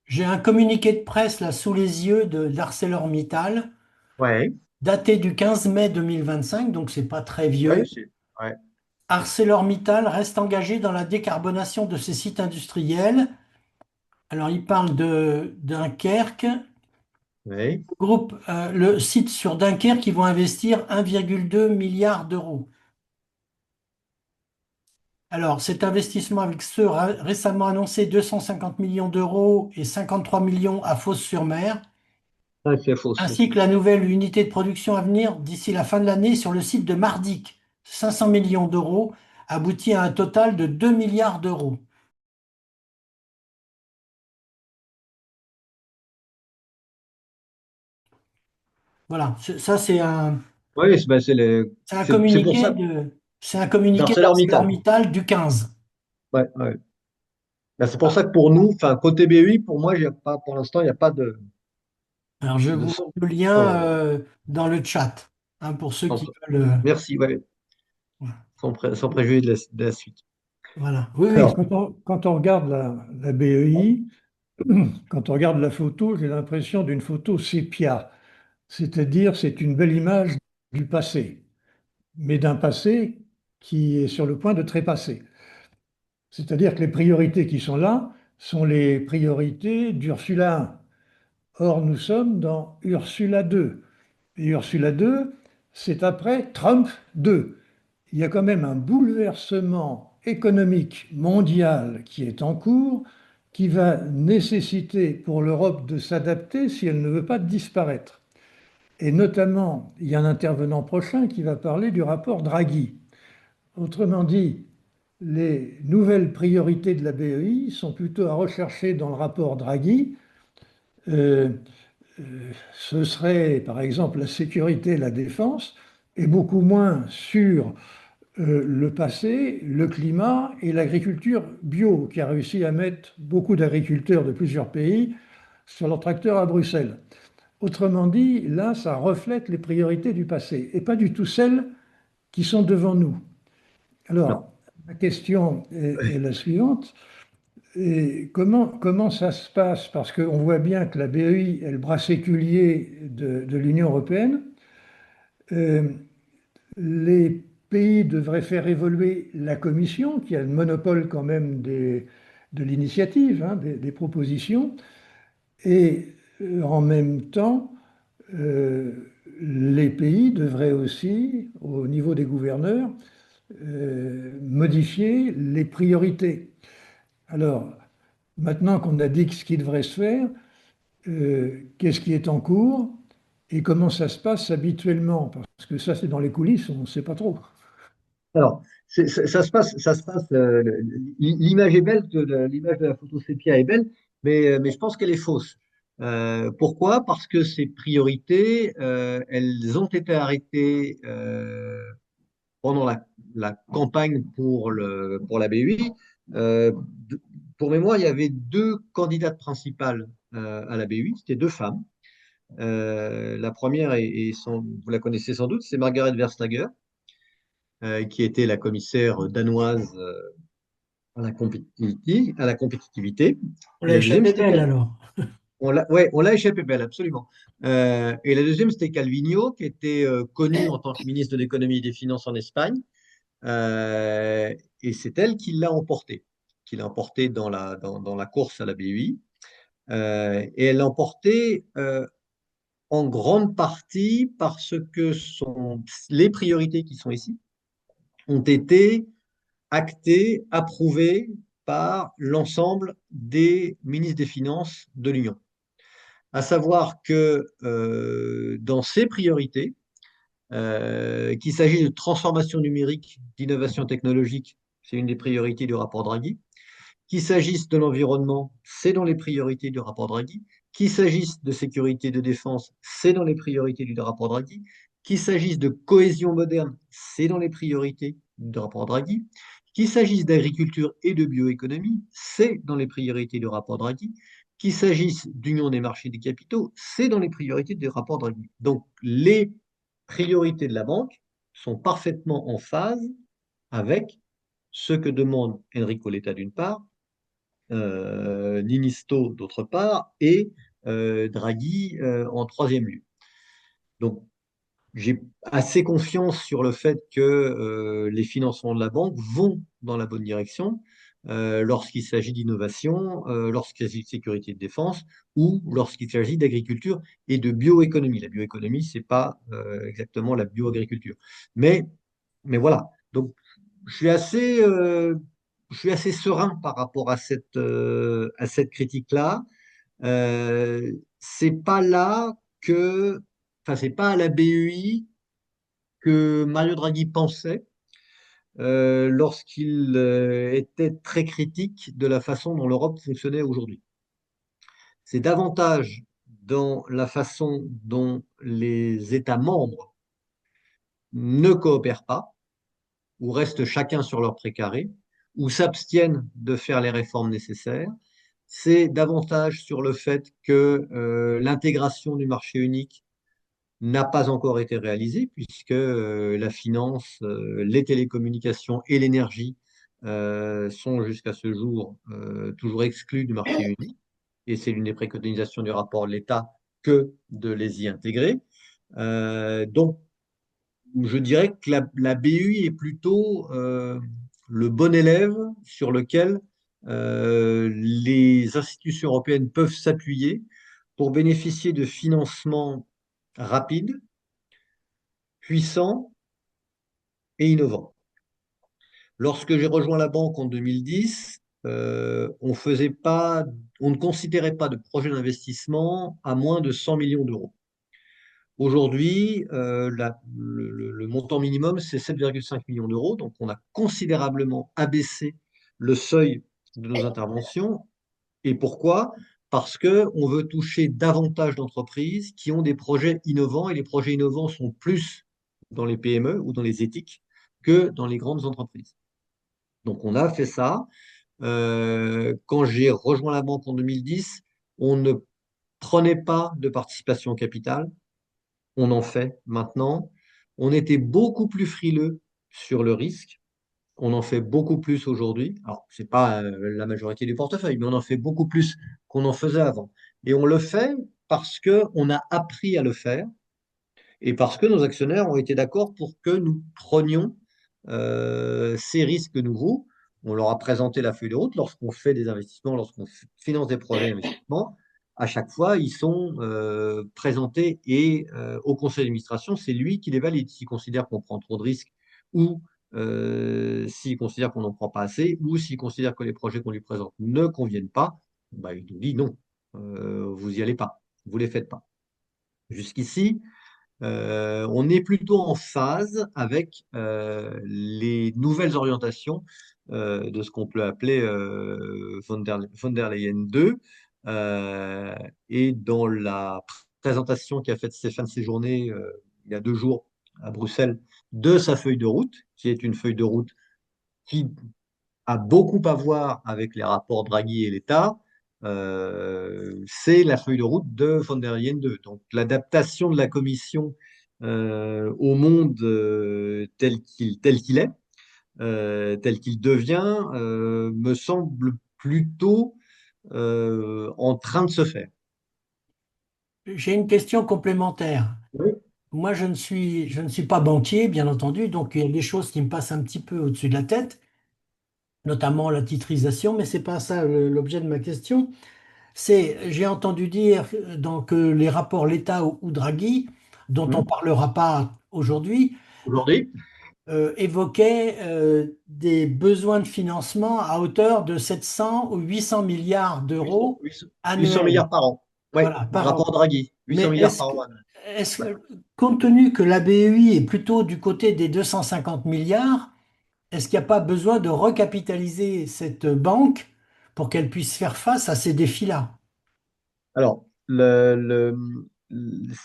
B: j'ai un communiqué de presse là sous les yeux d'ArcelorMittal,
A: Ouais,
B: daté du 15 mai 2025, donc c'est pas très
A: ouais,
B: vieux.
A: ouais,
B: ArcelorMittal reste engagé dans la décarbonation de ses sites industriels. Alors, il parle de Dunkerque,
A: ouais.
B: le site sur Dunkerque, ils vont investir 1,2 milliard d'euros. Alors, cet investissement avec ceux récemment annoncés 250 millions d'euros et 53 millions à Fos-sur-Mer,
A: Ah, c'est faux
B: ainsi
A: aussi.
B: que la nouvelle unité de production à venir d'ici la fin de l'année sur le site de Mardic, 500 millions d'euros, aboutit à un total de 2 milliards d'euros. Voilà, ça
A: Oui, c'est pour ça
B: c'est un communiqué
A: d'ArcelorMittal.
B: d'ArcelorMittal du 15.
A: Ouais, ouais. Ben, c'est pour ça que pour nous, enfin, côté BEI, pour moi, pour l'instant, il n'y a pas
B: Alors, je
A: de
B: vous mets le lien
A: changement.
B: dans le chat, hein, pour ceux
A: Sans-
B: qui veulent.
A: Merci, ouais, sans préjuger de la suite.
B: Voilà. Oui, oui.
A: Alors,
C: Quand on regarde la BEI, quand on regarde la photo, j'ai l'impression d'une photo sépia. C'est-à-dire, c'est une belle image du passé, mais d'un passé qui est sur le point de trépasser. C'est-à-dire que les priorités qui sont là sont les priorités d'Ursula 1. Or, nous sommes dans Ursula 2. Et Ursula 2, c'est après Trump 2. Il y a quand même un bouleversement économique mondial qui est en cours, qui va nécessiter pour l'Europe de s'adapter si elle ne veut pas disparaître. Et notamment, il y a un intervenant prochain qui va parler du rapport Draghi. Autrement dit, les nouvelles priorités de la BEI sont plutôt à rechercher dans le rapport Draghi. Euh, euh, Ce serait par exemple la sécurité et la défense, et beaucoup moins sur le passé, le climat et l'agriculture bio, qui a réussi à mettre beaucoup d'agriculteurs de plusieurs pays sur leur tracteur à Bruxelles. Autrement dit, là, ça reflète les priorités du passé et pas du tout celles qui sont devant nous.
A: non.
C: Alors, la question est la suivante. Et comment ça se passe? Parce qu'on voit bien que la BEI est le bras séculier de l'Union européenne. Euh, les pays devraient faire évoluer la Commission, qui a le monopole quand même de l'initiative, hein, des propositions. Et en même temps, euh, les pays devraient aussi, au niveau des gouverneurs, modifier les priorités. Alors, maintenant qu'on a dit ce qui devrait se faire, qu'est-ce qui est en cours et comment ça se passe habituellement? Parce que ça, c'est dans les coulisses, on ne sait pas trop.
A: Alors, ça se passe. L'image est belle, l'image de la photo sépia est belle, mais je pense qu'elle est fausse. Pourquoi? Parce que ces priorités, elles ont été arrêtées pendant la campagne pour la BUI. Euh, de- pour mémoire, il y avait deux candidates principales à la BUI, c'était deux femmes. La première, vous la connaissez sans doute, c'est Margaret Verstager, qui était la commissaire danoise à la compétitivité.
B: On
A: Et
B: l'a
A: la deuxième,
B: échappé
A: c'était
B: belle alors.
A: Ouais, on l'a échappé belle, absolument. Et la deuxième, c'était Calvino, qui était connu en tant que ministre de l'économie et des finances en Espagne. Euh, et c'est elle qui l'a emporté dans la course à la BUI. Et elle l'a emporté en grande partie parce que les priorités qui sont ici ont été actées, approuvées par l'ensemble des ministres des Finances de l'Union. À savoir que dans ces priorités, qu'il s'agisse de transformation numérique, d'innovation technologique, c'est une des priorités du rapport Draghi, qu'il s'agisse de l'environnement, c'est dans les priorités du rapport Draghi, qu'il s'agisse de sécurité de défense, c'est dans les priorités du rapport Draghi, qu'il s'agisse de cohésion moderne, c'est dans les priorités du rapport Draghi, Qu'il s'agisse d'agriculture et de bioéconomie, c'est dans les priorités du rapport Draghi. Qu'il s'agisse d'union des marchés des capitaux, c'est dans les priorités du rapport Draghi. Donc, les priorités de la banque sont parfaitement en phase avec ce que demande Enrico Letta d'une part, Ninisto d'autre part, et Draghi en troisième lieu. Donc, j'ai assez confiance sur le fait que les financements de la banque vont dans la bonne direction lorsqu'il s'agit d'innovation, lorsqu'il s'agit de sécurité de défense ou lorsqu'il s'agit d'agriculture et de bioéconomie. La bioéconomie, c'est pas exactement la bioagriculture. Mais, mais voilà. Donc, je suis assez, euh, je suis assez serein par rapport à cette critique-là. C'est pas là que, enfin, c'est pas à la BEI que Mario Draghi pensait lorsqu'il était très critique de la façon dont l'Europe fonctionnait aujourd'hui. C'est davantage dans la façon dont les États membres ne coopèrent pas, ou restent chacun sur leur précaré, ou s'abstiennent de faire les réformes nécessaires. C'est davantage sur le fait que l'intégration du marché unique n'a pas encore été réalisée puisque la finance, les télécommunications et l'énergie sont jusqu'à ce jour toujours exclus du marché unique. Et c'est l'une des préconisations du rapport de l'État que de les y intégrer. Donc, je dirais que la BUI est plutôt le bon élève sur lequel les institutions européennes peuvent s'appuyer pour bénéficier de financements rapides, puissants et innovants. Lorsque j'ai rejoint la banque en 2010, on ne considérait pas de projet d'investissement à moins de 100 millions d'euros. Aujourd'hui, le montant minimum, c'est 7,5 millions d'euros. Donc, on a considérablement abaissé le seuil de nos interventions. Et pourquoi? Parce qu'on veut toucher davantage d'entreprises qui ont des projets innovants. Et les projets innovants sont plus dans les PME ou dans les éthiques que dans les grandes entreprises. Donc, on a fait ça. Quand j'ai rejoint la banque en 2010, on ne prenait pas de participation au capital. On en fait maintenant. On était beaucoup plus frileux sur le risque. On en fait beaucoup plus aujourd'hui. Alors, ce n'est pas la majorité du portefeuille, mais on en fait beaucoup plus qu'on en faisait avant. Et on le fait parce qu'on a appris à le faire et parce que nos actionnaires ont été d'accord pour que nous prenions ces risques nouveaux. On leur a présenté la feuille de route lorsqu'on fait des investissements, lorsqu'on finance des projets d'investissement. À chaque fois, ils sont présentés et au conseil d'administration, c'est lui qui les valide. S'il considère qu'on prend trop de risques ou s'il considère qu'on n'en prend pas assez ou s'il considère que les projets qu'on lui présente ne conviennent pas, bah, il nous dit non, vous n'y allez pas, vous ne les faites pas. Jusqu'ici, on est plutôt en phase avec les nouvelles orientations de ce qu'on peut appeler von der Leyen 2. Et dans la présentation qu'a faite Stéphane Séjourné il y a 2 jours à Bruxelles de sa feuille de route, qui est une feuille de route qui a beaucoup à voir avec les rapports Draghi et l'État, c'est la feuille de route de von der Leyen 2. Donc l'adaptation de la Commission au monde tel qu'il est, tel qu'il devient, me semble plutôt en train de se faire.
B: J'ai une question complémentaire.
A: Oui.
B: Moi, je ne suis pas banquier, bien entendu, donc il y a des choses qui me passent un petit peu au-dessus de la tête, notamment la titrisation, mais c'est pas ça l'objet de ma question. J'ai entendu dire que les rapports l'État ou Draghi, dont on ne
A: Hmm.
B: parlera pas aujourd'hui,
A: Aujourd'hui,
B: évoquaient des besoins de financement à hauteur de 700 ou 800 milliards
A: 800,
B: d'euros
A: 800
B: annuels.
A: milliards par an. Oui,
B: Voilà, par an.
A: rapport Draghi, 800
B: Mais
A: milliards par an.
B: est-ce
A: Ouais.
B: que, compte tenu que la BEI est plutôt du côté des 250 milliards, est-ce qu'il n'y a pas besoin de recapitaliser cette banque pour qu'elle puisse faire face à ces défis-là?
A: Alors,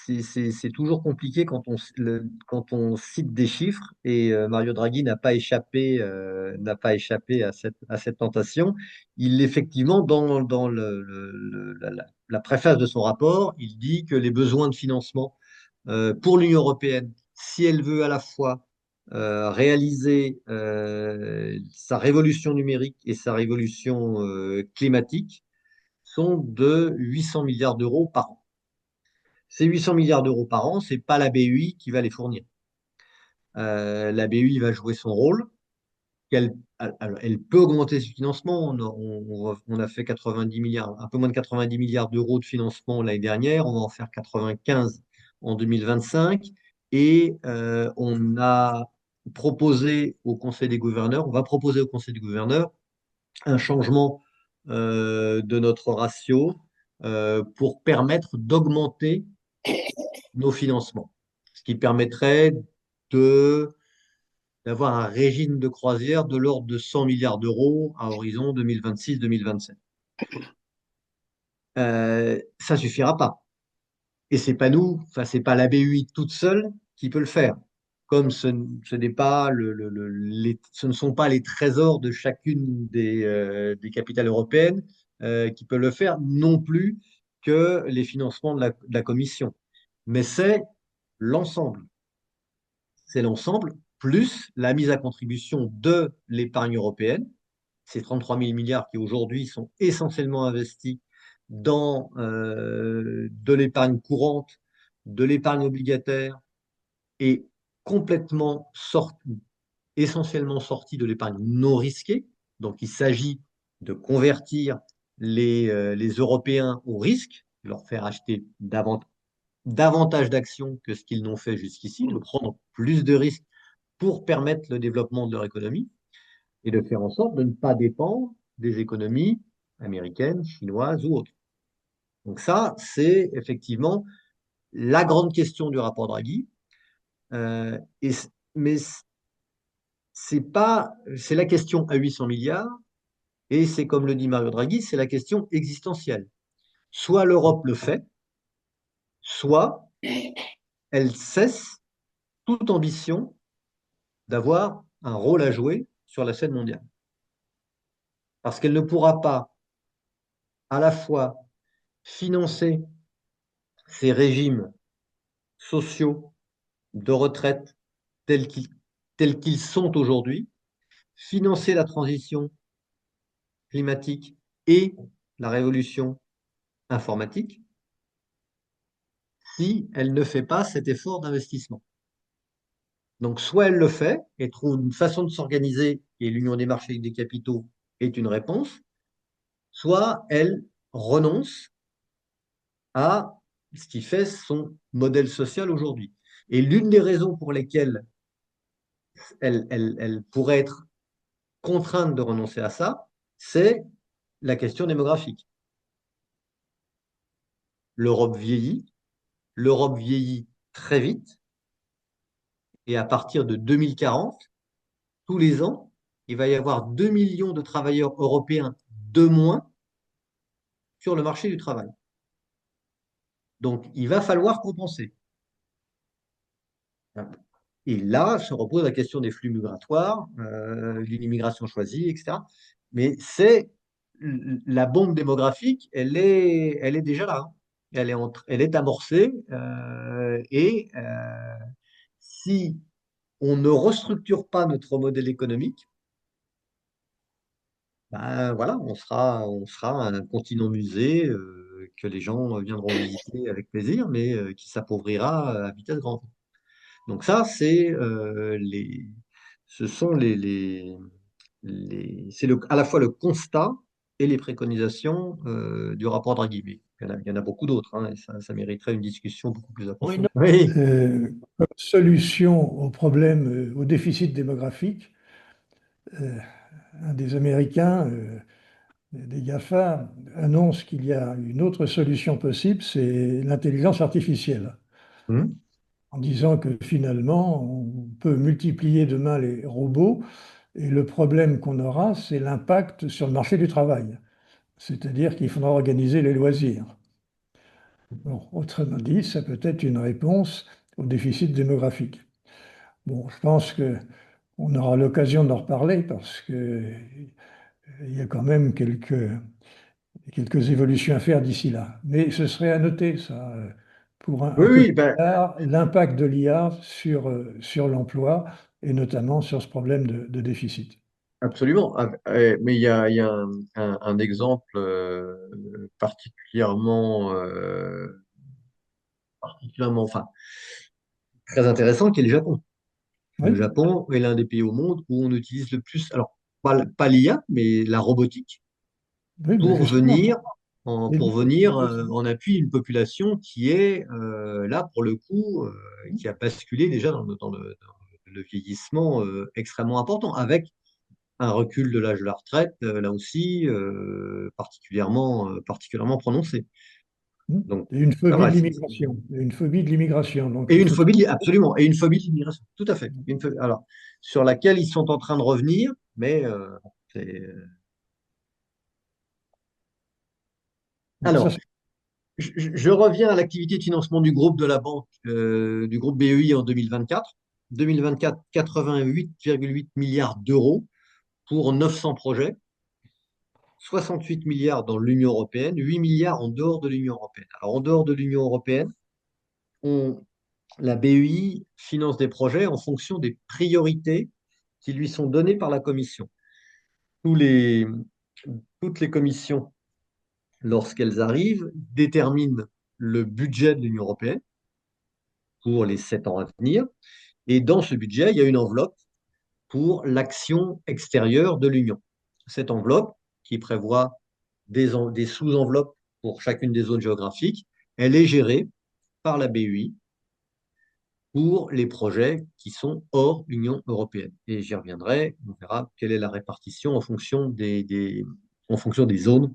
A: c'est toujours compliqué quand on cite des chiffres et Mario Draghi n'a pas échappé à cette tentation. Effectivement, dans la préface de son rapport, il dit que les besoins de financement pour l'Union européenne, si elle veut à la fois réaliser sa révolution numérique et sa révolution climatique, sont de 800 milliards d'euros par an. Ces 800 milliards d'euros par an, c'est pas la BEI qui va les fournir. La BEI va jouer son rôle. Alors, elle peut augmenter ses financements. On a fait 90 milliards, un peu moins de 90 milliards d'euros de financement l'année dernière. On va en faire 95 en 2025. Et on a proposé au Conseil des gouverneurs, on va proposer au Conseil des gouverneurs un changement de notre ratio pour permettre d'augmenter nos financements, ce qui permettrait de d'avoir un régime de croisière de l'ordre de 100 milliards d'euros à horizon 2026-2027. Ça suffira pas. Et c'est pas nous, enfin c'est pas la BUI toute seule qui peut le faire. Comme ce n'est pas ce ne sont pas les trésors de chacune des capitales européennes qui peuvent le faire, non plus que les financements de la Commission. Mais l'ensemble. C'est l'ensemble, plus la mise à contribution de l'épargne européenne, ces 33 000 milliards qui aujourd'hui sont essentiellement investis dans de l'épargne courante, de l'épargne obligataire et complètement sortis, essentiellement sortis de l'épargne non risquée. Donc il s'agit de convertir les Européens au risque, leur faire acheter davantage d'actions que ce qu'ils n'ont fait jusqu'ici, de prendre plus de risques pour permettre le développement de leur économie et de faire en sorte de ne pas dépendre des économies américaines, chinoises ou autres. Donc ça, c'est effectivement la grande question du rapport Draghi. Euh, et, mais c'est la question à 800 milliards et c'est comme le dit Mario Draghi, c'est la question existentielle. Soit l'Europe le fait, soit elle cesse toute ambition d'avoir un rôle à jouer sur la scène mondiale. Parce qu'elle ne pourra pas à la fois financer ces régimes sociaux de retraite tels qu'ils tels qu'ils sont aujourd'hui, financer la transition climatique et la révolution informatique, si elle ne fait pas cet effort d'investissement. Donc, soit elle le fait et trouve une façon de s'organiser, et l'Union des marchés des capitaux est une réponse, soit elle renonce à ce qui fait son modèle social aujourd'hui. Et l'une des raisons pour lesquelles elle pourrait être contrainte de renoncer à ça, c'est la question démographique. L'Europe vieillit, l'Europe vieillit très vite, et à partir de 2040, tous les ans, il va y avoir 2 millions de travailleurs européens de moins sur le marché du travail. Donc, il va falloir compenser. Et là se repose la question des flux migratoires, d'une immigration choisie, etc. Mais la bombe démographique, elle est déjà là, hein. Elle est amorcée et si on ne restructure pas notre modèle économique, ben voilà, on sera un continent musée que les gens viendront visiter avec plaisir, mais qui s'appauvrira à vitesse grand V. Donc ça, ce sont c'est à la fois le constat et les préconisations du rapport Draghi. Mais il y en a beaucoup d'autres, hein, et ça mériterait une discussion beaucoup plus
B: Oui,
A: approfondie.
B: non.
A: Oui.
C: Comme solution au problème, au déficit démographique, euh, un des Américains, des GAFA, annonce qu'il y a une autre solution possible, c'est l'intelligence artificielle,
A: Hum,
C: en disant que finalement, on peut multiplier demain les robots, et le problème qu'on aura, c'est l'impact sur le marché du travail. C'est-à-dire qu'il faudra organiser les loisirs. Bon, autrement dit, ça peut être une réponse au déficit démographique. Bon, je pense que on aura l'occasion d'en reparler parce que il y a quand même quelques évolutions à faire d'ici là. Mais ce serait à noter, ça, pour
A: Oui,
C: un peu
A: oui,
C: plus
A: ben,
C: tard, l'impact de l'IA sur l'emploi et notamment sur ce problème de déficit.
A: absolument. Mais il y a un exemple particulièrement, enfin, très intéressant qui est le Japon. Le
C: Oui,
A: Japon est l'un des pays au monde où on utilise le plus, alors pas l'IA, mais la robotique
C: oui, mais
A: pour
C: justement,
A: venir,
C: les deux
A: en appui d'une population qui est là pour le coup, qui a basculé déjà dans le vieillissement extrêmement important, avec un recul de l'âge de la retraite, là aussi, particulièrement prononcé. Donc,
C: et une
A: c'est
C: phobie
A: vrai.
C: de l'immigration, et une phobie de l'immigration. Donc
A: Et
C: il
A: une
C: faut.
A: phobie, absolument, et une phobie de l'immigration, tout à fait. Alors, sur laquelle ils sont en train de revenir, mais c'est-
C: Bon, ça,
A: alors, je reviens à l'activité de financement du groupe de la banque, du groupe BEI en 2024. 2024, 88,8 milliards d'euros pour 900 projets, 68 milliards dans l'Union européenne, 8 milliards en dehors de l'Union européenne. Alors, en dehors de l'Union européenne, la BEI finance des projets en fonction des priorités qui lui sont données par la Commission. Tous les, toutes les commissions, lorsqu'elles arrivent, déterminent le budget de l'Union européenne pour les 7 ans à venir. Et dans ce budget, il y a une enveloppe pour l'action extérieure de l'Union. Cette enveloppe, qui prévoit des sous-enveloppes pour chacune des zones géographiques, elle est gérée par la BEI pour les projets qui sont hors Union européenne. Et j'y reviendrai, on verra quelle est la répartition en fonction des zones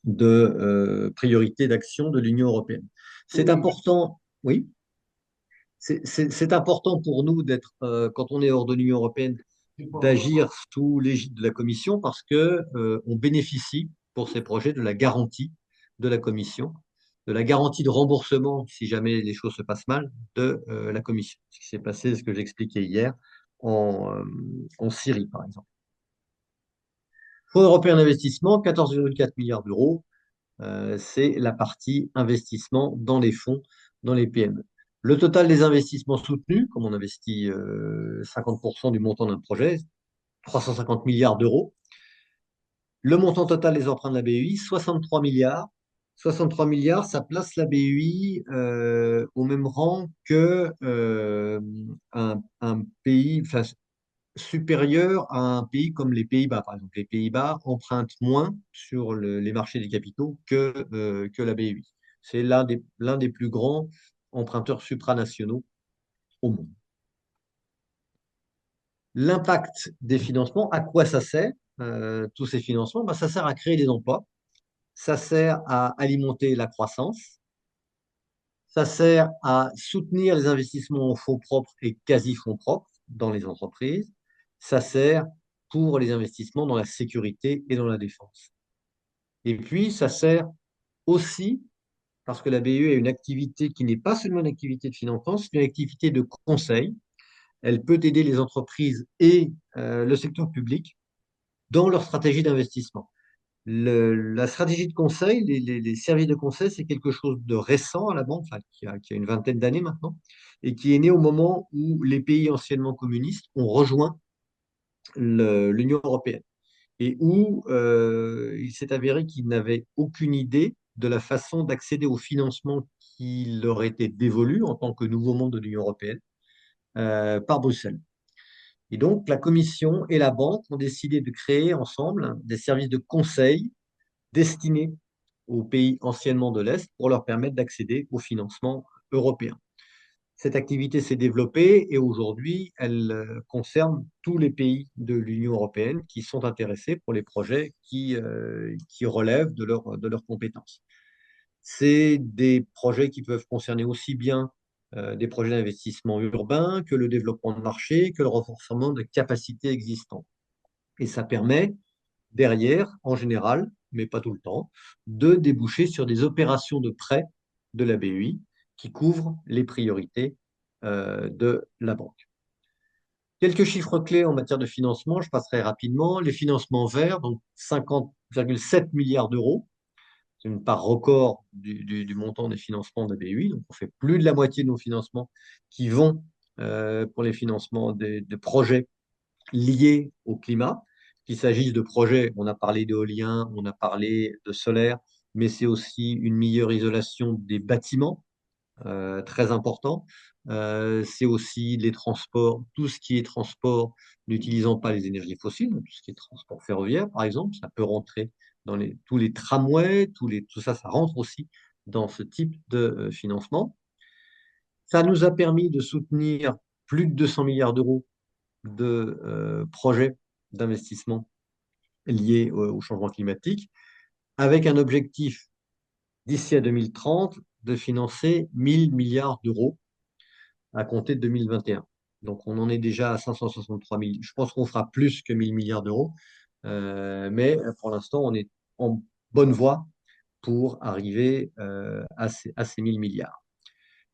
A: de priorité d'action de l'Union européenne. C'est important, oui, c'est important pour nous d'être, quand on est hors de l'Union européenne, d'agir sous l'égide de la Commission parce que on bénéficie pour ces projets de la garantie de la Commission, de la garantie de remboursement si jamais les choses se passent mal de la Commission. Ce qui s'est passé, ce que j'expliquais hier en Syrie, par exemple. Fonds européen d'investissement, 14,4 milliards d'euros. C'est la partie investissement dans les fonds, dans les PME. Le total des investissements soutenus, comme on investit 50% du montant d'un projet, 350 milliards d'euros. Le montant total des emprunts de la BEI, 63 milliards. 63 milliards, ça place la BEI au même rang que un pays, enfin, supérieur à un pays comme les Pays-Bas. Par exemple, les Pays-Bas empruntent moins sur les marchés des capitaux que la BEI. C'est l'un des plus grands emprunteurs supranationaux au monde. L'impact des financements, à quoi ça sert tous ces financements? Ben, ça sert à créer des emplois, ça sert à alimenter la croissance, ça sert à soutenir les investissements en fonds propres et quasi-fonds propres dans les entreprises, ça sert pour les investissements dans la sécurité et dans la défense. Et puis, ça sert aussi, parce que la BE est une activité qui n'est pas seulement une activité de financement, c'est une activité de conseil. Elle peut aider les entreprises et le secteur public dans leur stratégie d'investissement. La stratégie de conseil, les services de conseil, c'est quelque chose de récent à la banque, enfin, qui a une vingtaine d'années maintenant, et qui est né au moment où les pays anciennement communistes ont rejoint l'Union européenne et où il s'est avéré qu'ils n'avaient aucune idée de la façon d'accéder au financement qui leur était dévolu en tant que nouveau membre de l'Union européenne par Bruxelles. Et donc, la Commission et la banque ont décidé de créer ensemble des services de conseil destinés aux pays anciennement de l'Est pour leur permettre d'accéder au financement européen. Cette activité s'est développée et aujourd'hui, elle concerne tous les pays de l'Union européenne qui sont intéressés pour les projets qui relèvent de leurs compétences. C'est des projets qui peuvent concerner aussi bien des projets d'investissement urbain que le développement de marché, que le renforcement de capacités existantes. Et ça permet derrière, en général, mais pas tout le temps, de déboucher sur des opérations de prêt de la BEI qui couvre les priorités de la banque. Quelques chiffres clés en matière de financement, je passerai rapidement. Les financements verts, donc 50,7 milliards d'euros. C'est une part record du montant des financements de la BEI. Donc, on fait plus de la moitié de nos financements qui vont pour les financements de projets liés au climat. Qu'il s'agisse de projets, on a parlé d'éolien, on a parlé de solaire, mais c'est aussi une meilleure isolation des bâtiments, très important. C'est aussi les transports, tout ce qui est transport n'utilisant pas les énergies fossiles, donc tout ce qui est transport ferroviaire, par exemple, ça peut rentrer dans tous les tramways, tout ça, ça rentre aussi dans ce type de financement. Ça nous a permis de soutenir plus de 200 milliards d'euros de projets d'investissement liés au changement climatique, avec un objectif d'ici à 2030 de financer 1000 milliards d'euros à compter de 2021. Donc, on en est déjà à 563 000. Je pense qu'on fera plus que 1000 milliards d'euros, mais pour l'instant, on est en bonne voie pour arriver à ces 1000 milliards.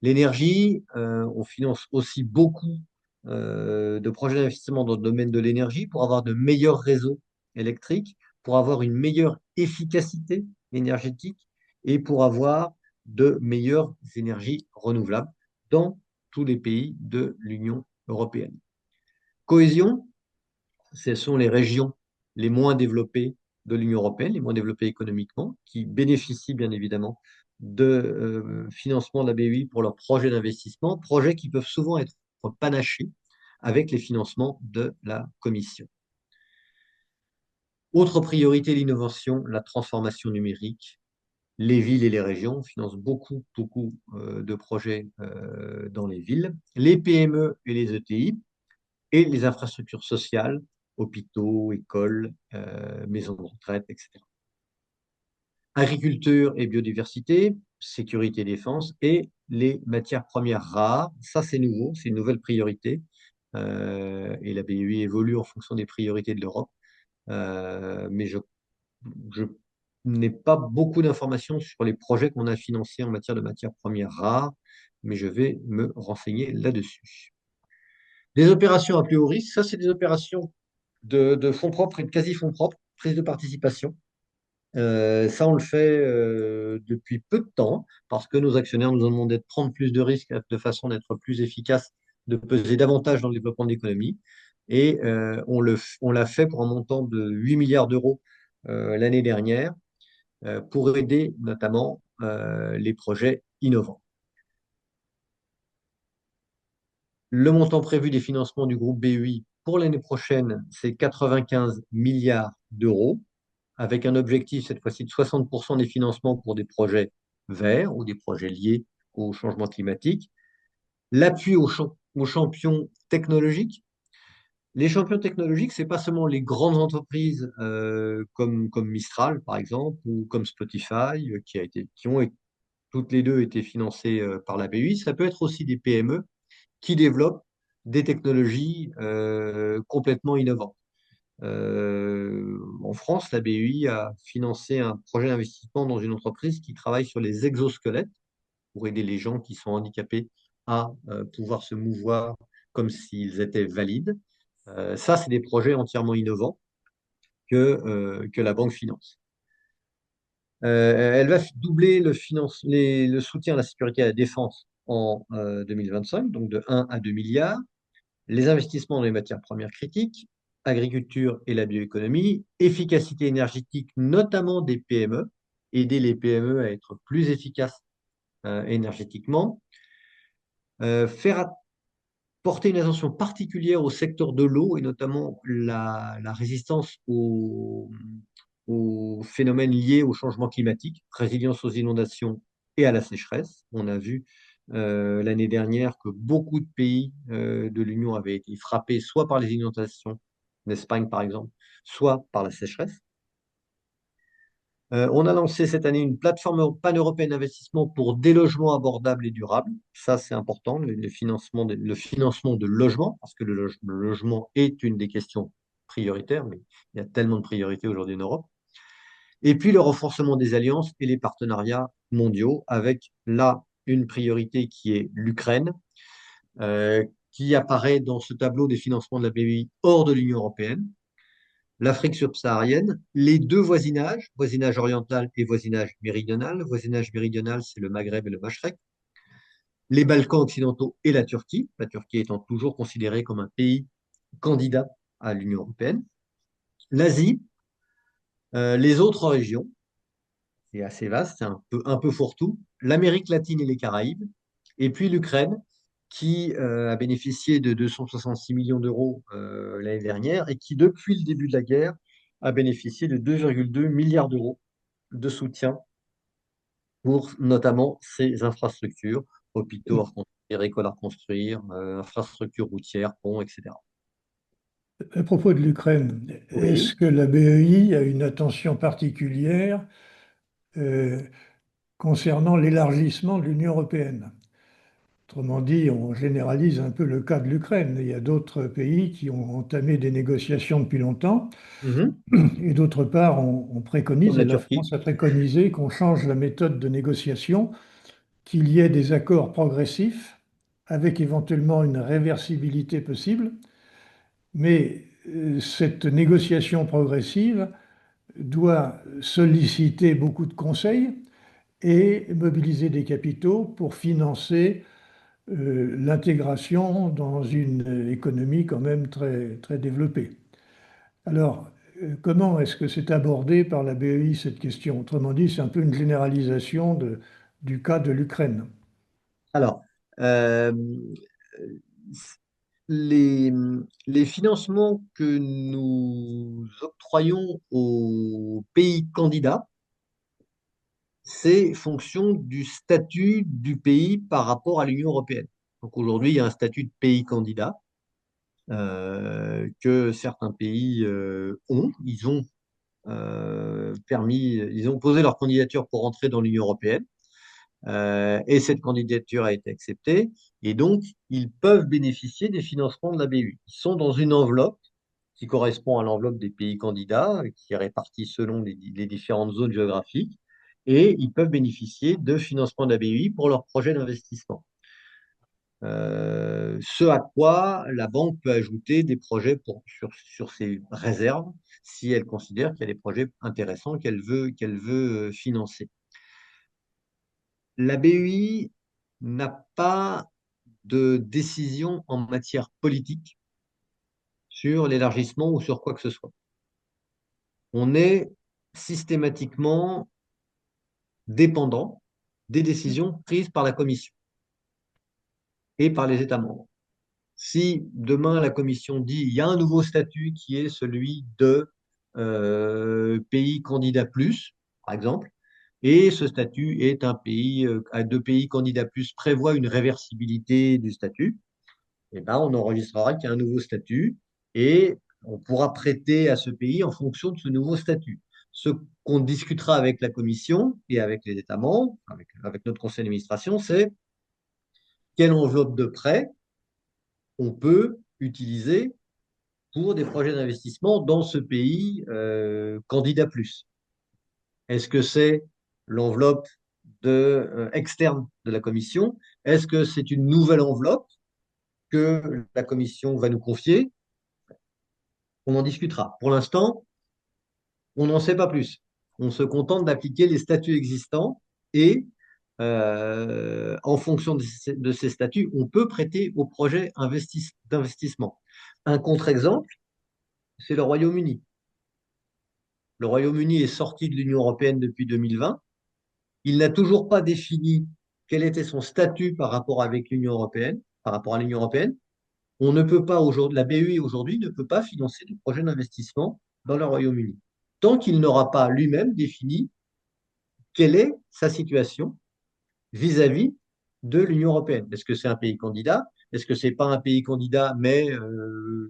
A: L'énergie, on finance aussi beaucoup de projets d'investissement dans le domaine de l'énergie pour avoir de meilleurs réseaux électriques, pour avoir une meilleure efficacité énergétique et pour avoir de meilleures énergies renouvelables dans tous les pays de l'Union européenne. Cohésion, ce sont les régions les moins développées de l'Union européenne, les moins développées économiquement, qui bénéficient bien évidemment de financement de la BEI pour leurs projets d'investissement, projets qui peuvent souvent être panachés avec les financements de la Commission. Autre priorité, l'innovation, la transformation numérique. Les villes et les régions financent beaucoup de projets dans les villes. Les PME et les ETI et les infrastructures sociales, hôpitaux, écoles, maisons de retraite, etc. Agriculture et biodiversité, sécurité et défense, et les matières premières rares. Ça, c'est nouveau, c'est une nouvelle priorité. Et la BEI évolue en fonction des priorités de l'Europe. Mais je n'ai pas beaucoup d'informations sur les projets qu'on a financés en matière de matières premières rares, mais je vais me renseigner là-dessus. Des opérations à plus haut risque, ça, c'est des opérations de fonds propres et de quasi-fonds propres, prise de participation. Ça, on le fait depuis peu de temps parce que nos actionnaires nous ont demandé de prendre plus de risques de façon d'être plus efficace, de peser davantage dans le développement de l'économie. Et on l'a fait pour un montant de 8 milliards d'euros l'année dernière pour aider notamment les projets innovants. Le montant prévu des financements du groupe BEI pour l'année prochaine, c'est 95 milliards d'euros, avec un objectif cette fois-ci de 60% des financements pour des projets verts ou des projets liés au changement climatique. L'appui aux champions technologiques. Les champions technologiques, ce n'est pas seulement les grandes entreprises comme Mistral, par exemple, ou comme Spotify, qui ont toutes les deux été financées par la BEI. Ça peut être aussi des PME qui développent des technologies complètement innovantes. En France, la BEI a financé un projet d'investissement dans une entreprise qui travaille sur les exosquelettes pour aider les gens qui sont handicapés à pouvoir se mouvoir comme s'ils étaient valides. Ça, c'est des projets entièrement innovants que la banque finance. Elle va doubler le soutien à la sécurité et à la défense en 2025, donc de 1 à 2 milliards. Les investissements dans les matières premières critiques, agriculture et la bioéconomie, efficacité énergétique, notamment des PME, aider les PME à être plus efficaces énergétiquement, porter une attention particulière au secteur de l'eau et notamment la résistance aux phénomènes liés au changement climatique, résilience aux inondations et à la sécheresse. On a vu l'année dernière que beaucoup de pays de l'Union avaient été frappés soit par les inondations, l'Espagne par exemple, soit par la sécheresse. On a lancé cette année une plateforme pan-européenne d'investissement pour des logements abordables et durables. Ça, c'est important, le financement de logements, parce que le logement est une des questions prioritaires, mais il y a tellement de priorités aujourd'hui en Europe. Et puis le renforcement des alliances et les partenariats mondiaux, avec là une priorité qui est l'Ukraine, qui apparaît dans ce tableau des financements de la BEI hors de l'Union européenne, l'Afrique subsaharienne, les deux voisinages, voisinage oriental et voisinage méridional. Voisinage méridional, c'est le Maghreb et le Machrek. Les Balkans occidentaux et la Turquie étant toujours considérée comme un pays candidat à l'Union européenne. L'Asie, les autres régions, c'est assez vaste, c'est un peu fourre-tout. L'Amérique latine et les Caraïbes, et puis l'Ukraine, qui a bénéficié de 266 millions d'euros l'année dernière et qui, depuis le début de la guerre, a bénéficié de 2,2 milliards d'euros de soutien pour notamment ses infrastructures, hôpitaux à reconstruire, écoles à reconstruire, infrastructures routières, ponts, etc.
C: À propos de l'Ukraine, est-ce
A: Oui.
C: que la BEI a une attention particulière euh, concernant l'élargissement de l'Union européenne? Autrement dit, on généralise un peu le cas de l'Ukraine. Il y a d'autres pays qui ont entamé des négociations depuis longtemps.
A: Mhm.
C: Et d'autre part, on
A: Comme
C: préconise, et
A: la
C: la
A: Turquie.
C: France a préconisé, qu'on change la méthode de négociation, qu'il y ait des accords progressifs, avec éventuellement une réversibilité possible. Mais cette négociation progressive doit solliciter beaucoup de conseils et mobiliser des capitaux pour financer l'intégration dans une économie quand même très, très développée. Alors, comment est-ce que c'est abordé par la BEI cette question? Autrement dit, c'est un peu une généralisation du cas de l'Ukraine.
A: Alors, euh, les, les financements que nous octroyons aux pays candidats, c'est fonction du statut du pays par rapport à l'Union européenne. Donc aujourd'hui, il y a un statut de pays candidat que certains pays ont. Ils ont posé leur candidature pour entrer dans l'Union européenne. Et cette candidature a été acceptée. Et donc, ils peuvent bénéficier des financements de la BU. Ils sont dans une enveloppe qui correspond à l'enveloppe des pays candidats, qui est répartie selon les différentes zones géographiques. Et ils peuvent bénéficier de financements de la BUI pour leurs projets d'investissement. Ce à quoi la banque peut ajouter des projets sur ses réserves si elle considère qu'il y a des projets intéressants qu'elle veut financer. La BEI n'a pas de décision en matière politique sur l'élargissement ou sur quoi que ce soit. On est systématiquement dépendant des décisions prises par la Commission et par les États membres. Si demain la Commission dit il y a un nouveau statut qui est celui de pays candidat plus, par exemple, et ce statut est un pays, à deux pays candidats plus prévoit une réversibilité du statut, eh ben, on enregistrera qu'il y a un nouveau statut et on pourra prêter à ce pays en fonction de ce nouveau statut. Ce qu'on discutera avec la Commission et avec les États membres, avec notre conseil d'administration, c'est quelle enveloppe de prêt on peut utiliser pour des projets d'investissement dans ce pays candidat plus. Est-ce que c'est l'enveloppe externe de la Commission? Est-ce que c'est une nouvelle enveloppe que la Commission va nous confier? On en discutera. Pour l'instant, on n'en sait pas plus. On se contente d'appliquer les statuts existants et en fonction de ces statuts, on peut prêter aux projets d'investissement. Un contre-exemple, c'est le Royaume-Uni. Le Royaume-Uni est sorti de l'Union européenne depuis 2020. Il n'a toujours pas défini quel était son statut par rapport avec l'Union européenne, par rapport à l'Union européenne. On ne peut pas aujourd'hui, la BEI aujourd'hui ne peut pas financer de projets d'investissement dans le Royaume-Uni tant qu'il n'aura pas lui-même défini quelle est sa situation vis-à-vis de l'Union européenne. Est-ce que c'est un pays candidat? Est-ce que c'est pas un pays candidat mais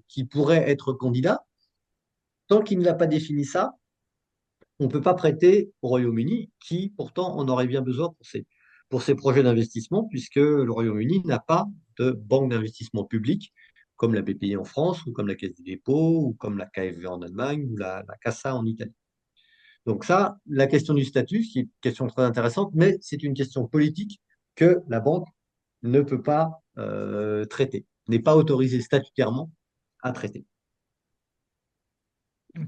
A: qui pourrait être candidat? Tant qu'il ne l'a pas défini ça, on ne peut pas prêter au Royaume-Uni, qui pourtant en aurait bien besoin pour ses projets d'investissement, puisque le Royaume-Uni n'a pas de banque d'investissement publique, comme la BPI en France, ou comme la Caisse des dépôts, ou comme la KfW en Allemagne, ou la CASA en Italie. Donc ça, la question du statut, c'est une question très intéressante, mais c'est une question politique que la banque ne peut pas traiter, n'est pas autorisée statutairement à traiter.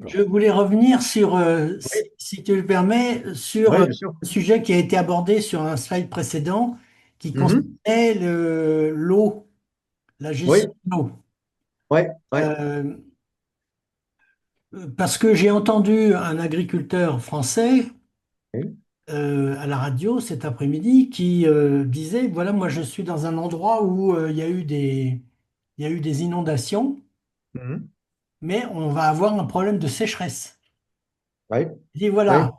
B: Je voulais revenir sur,
A: Oui,
B: si tu le permets, sur
A: oui, bien sûr.
B: un sujet qui a été abordé sur un slide précédent qui
A: Mhm.
B: concernait l'eau, la
A: Oui,
B: gestion de l'eau.
A: ouais, ouais.
B: Euh, Parce que j'ai entendu un agriculteur français
A: Oui.
B: à la radio cet après-midi qui disait, voilà, moi je suis dans un endroit où il y a eu des inondations,
A: Mhm.
B: mais on va avoir un problème de sécheresse.
A: Ouais,
B: Il dit,
A: ouais.
B: voilà,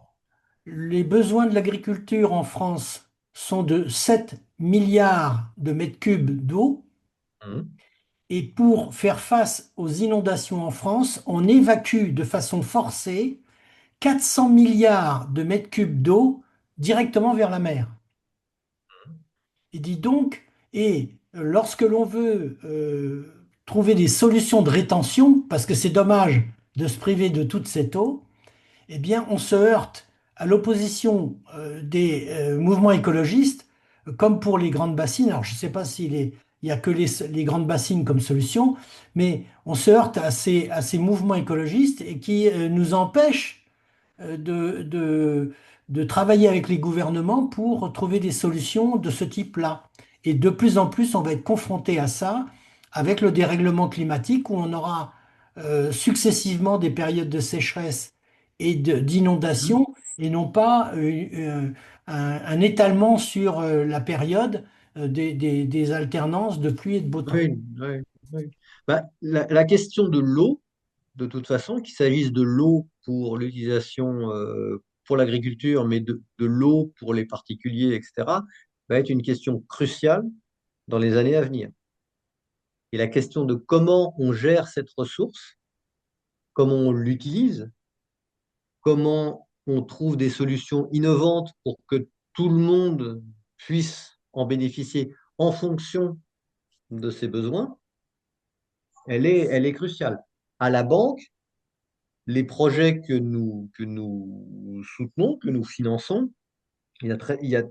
B: les besoins de l'agriculture en France sont de 7 milliards de mètres cubes d'eau.
A: Mhm.
B: Et pour faire face aux inondations en France, on évacue de façon forcée 400 milliards de mètres cubes d'eau directement vers la mer. Il dit donc, et lorsque l'on veut trouver des solutions de rétention, parce que c'est dommage de se priver de toute cette eau, eh bien, on se heurte à l'opposition des mouvements écologistes, comme pour les grandes bassines. Alors, je ne sais pas il n'y a que les grandes bassines comme solution, mais on se heurte à ces mouvements écologistes et qui nous empêchent de travailler avec les gouvernements pour trouver des solutions de ce type-là. Et de plus en plus, on va être confronté à ça avec le dérèglement climatique où on aura successivement des périodes de sécheresse et
A: Mhm.
B: d'inondation et non pas un étalement sur la période des alternances de pluie et de beau temps.
A: Oui, oui, oui. Bah, la question de l'eau, de toute façon, qu'il s'agisse de l'eau pour l'utilisation pour l'agriculture, mais de l'eau pour les particuliers, etc., va être une question cruciale dans les années à venir. Et la question de comment on gère cette ressource, comment on l'utilise, comment on trouve des solutions innovantes pour que tout le monde puisse en bénéficier en fonction de ses besoins, elle est cruciale. À la banque, les projets que nous soutenons, que nous finançons, il y a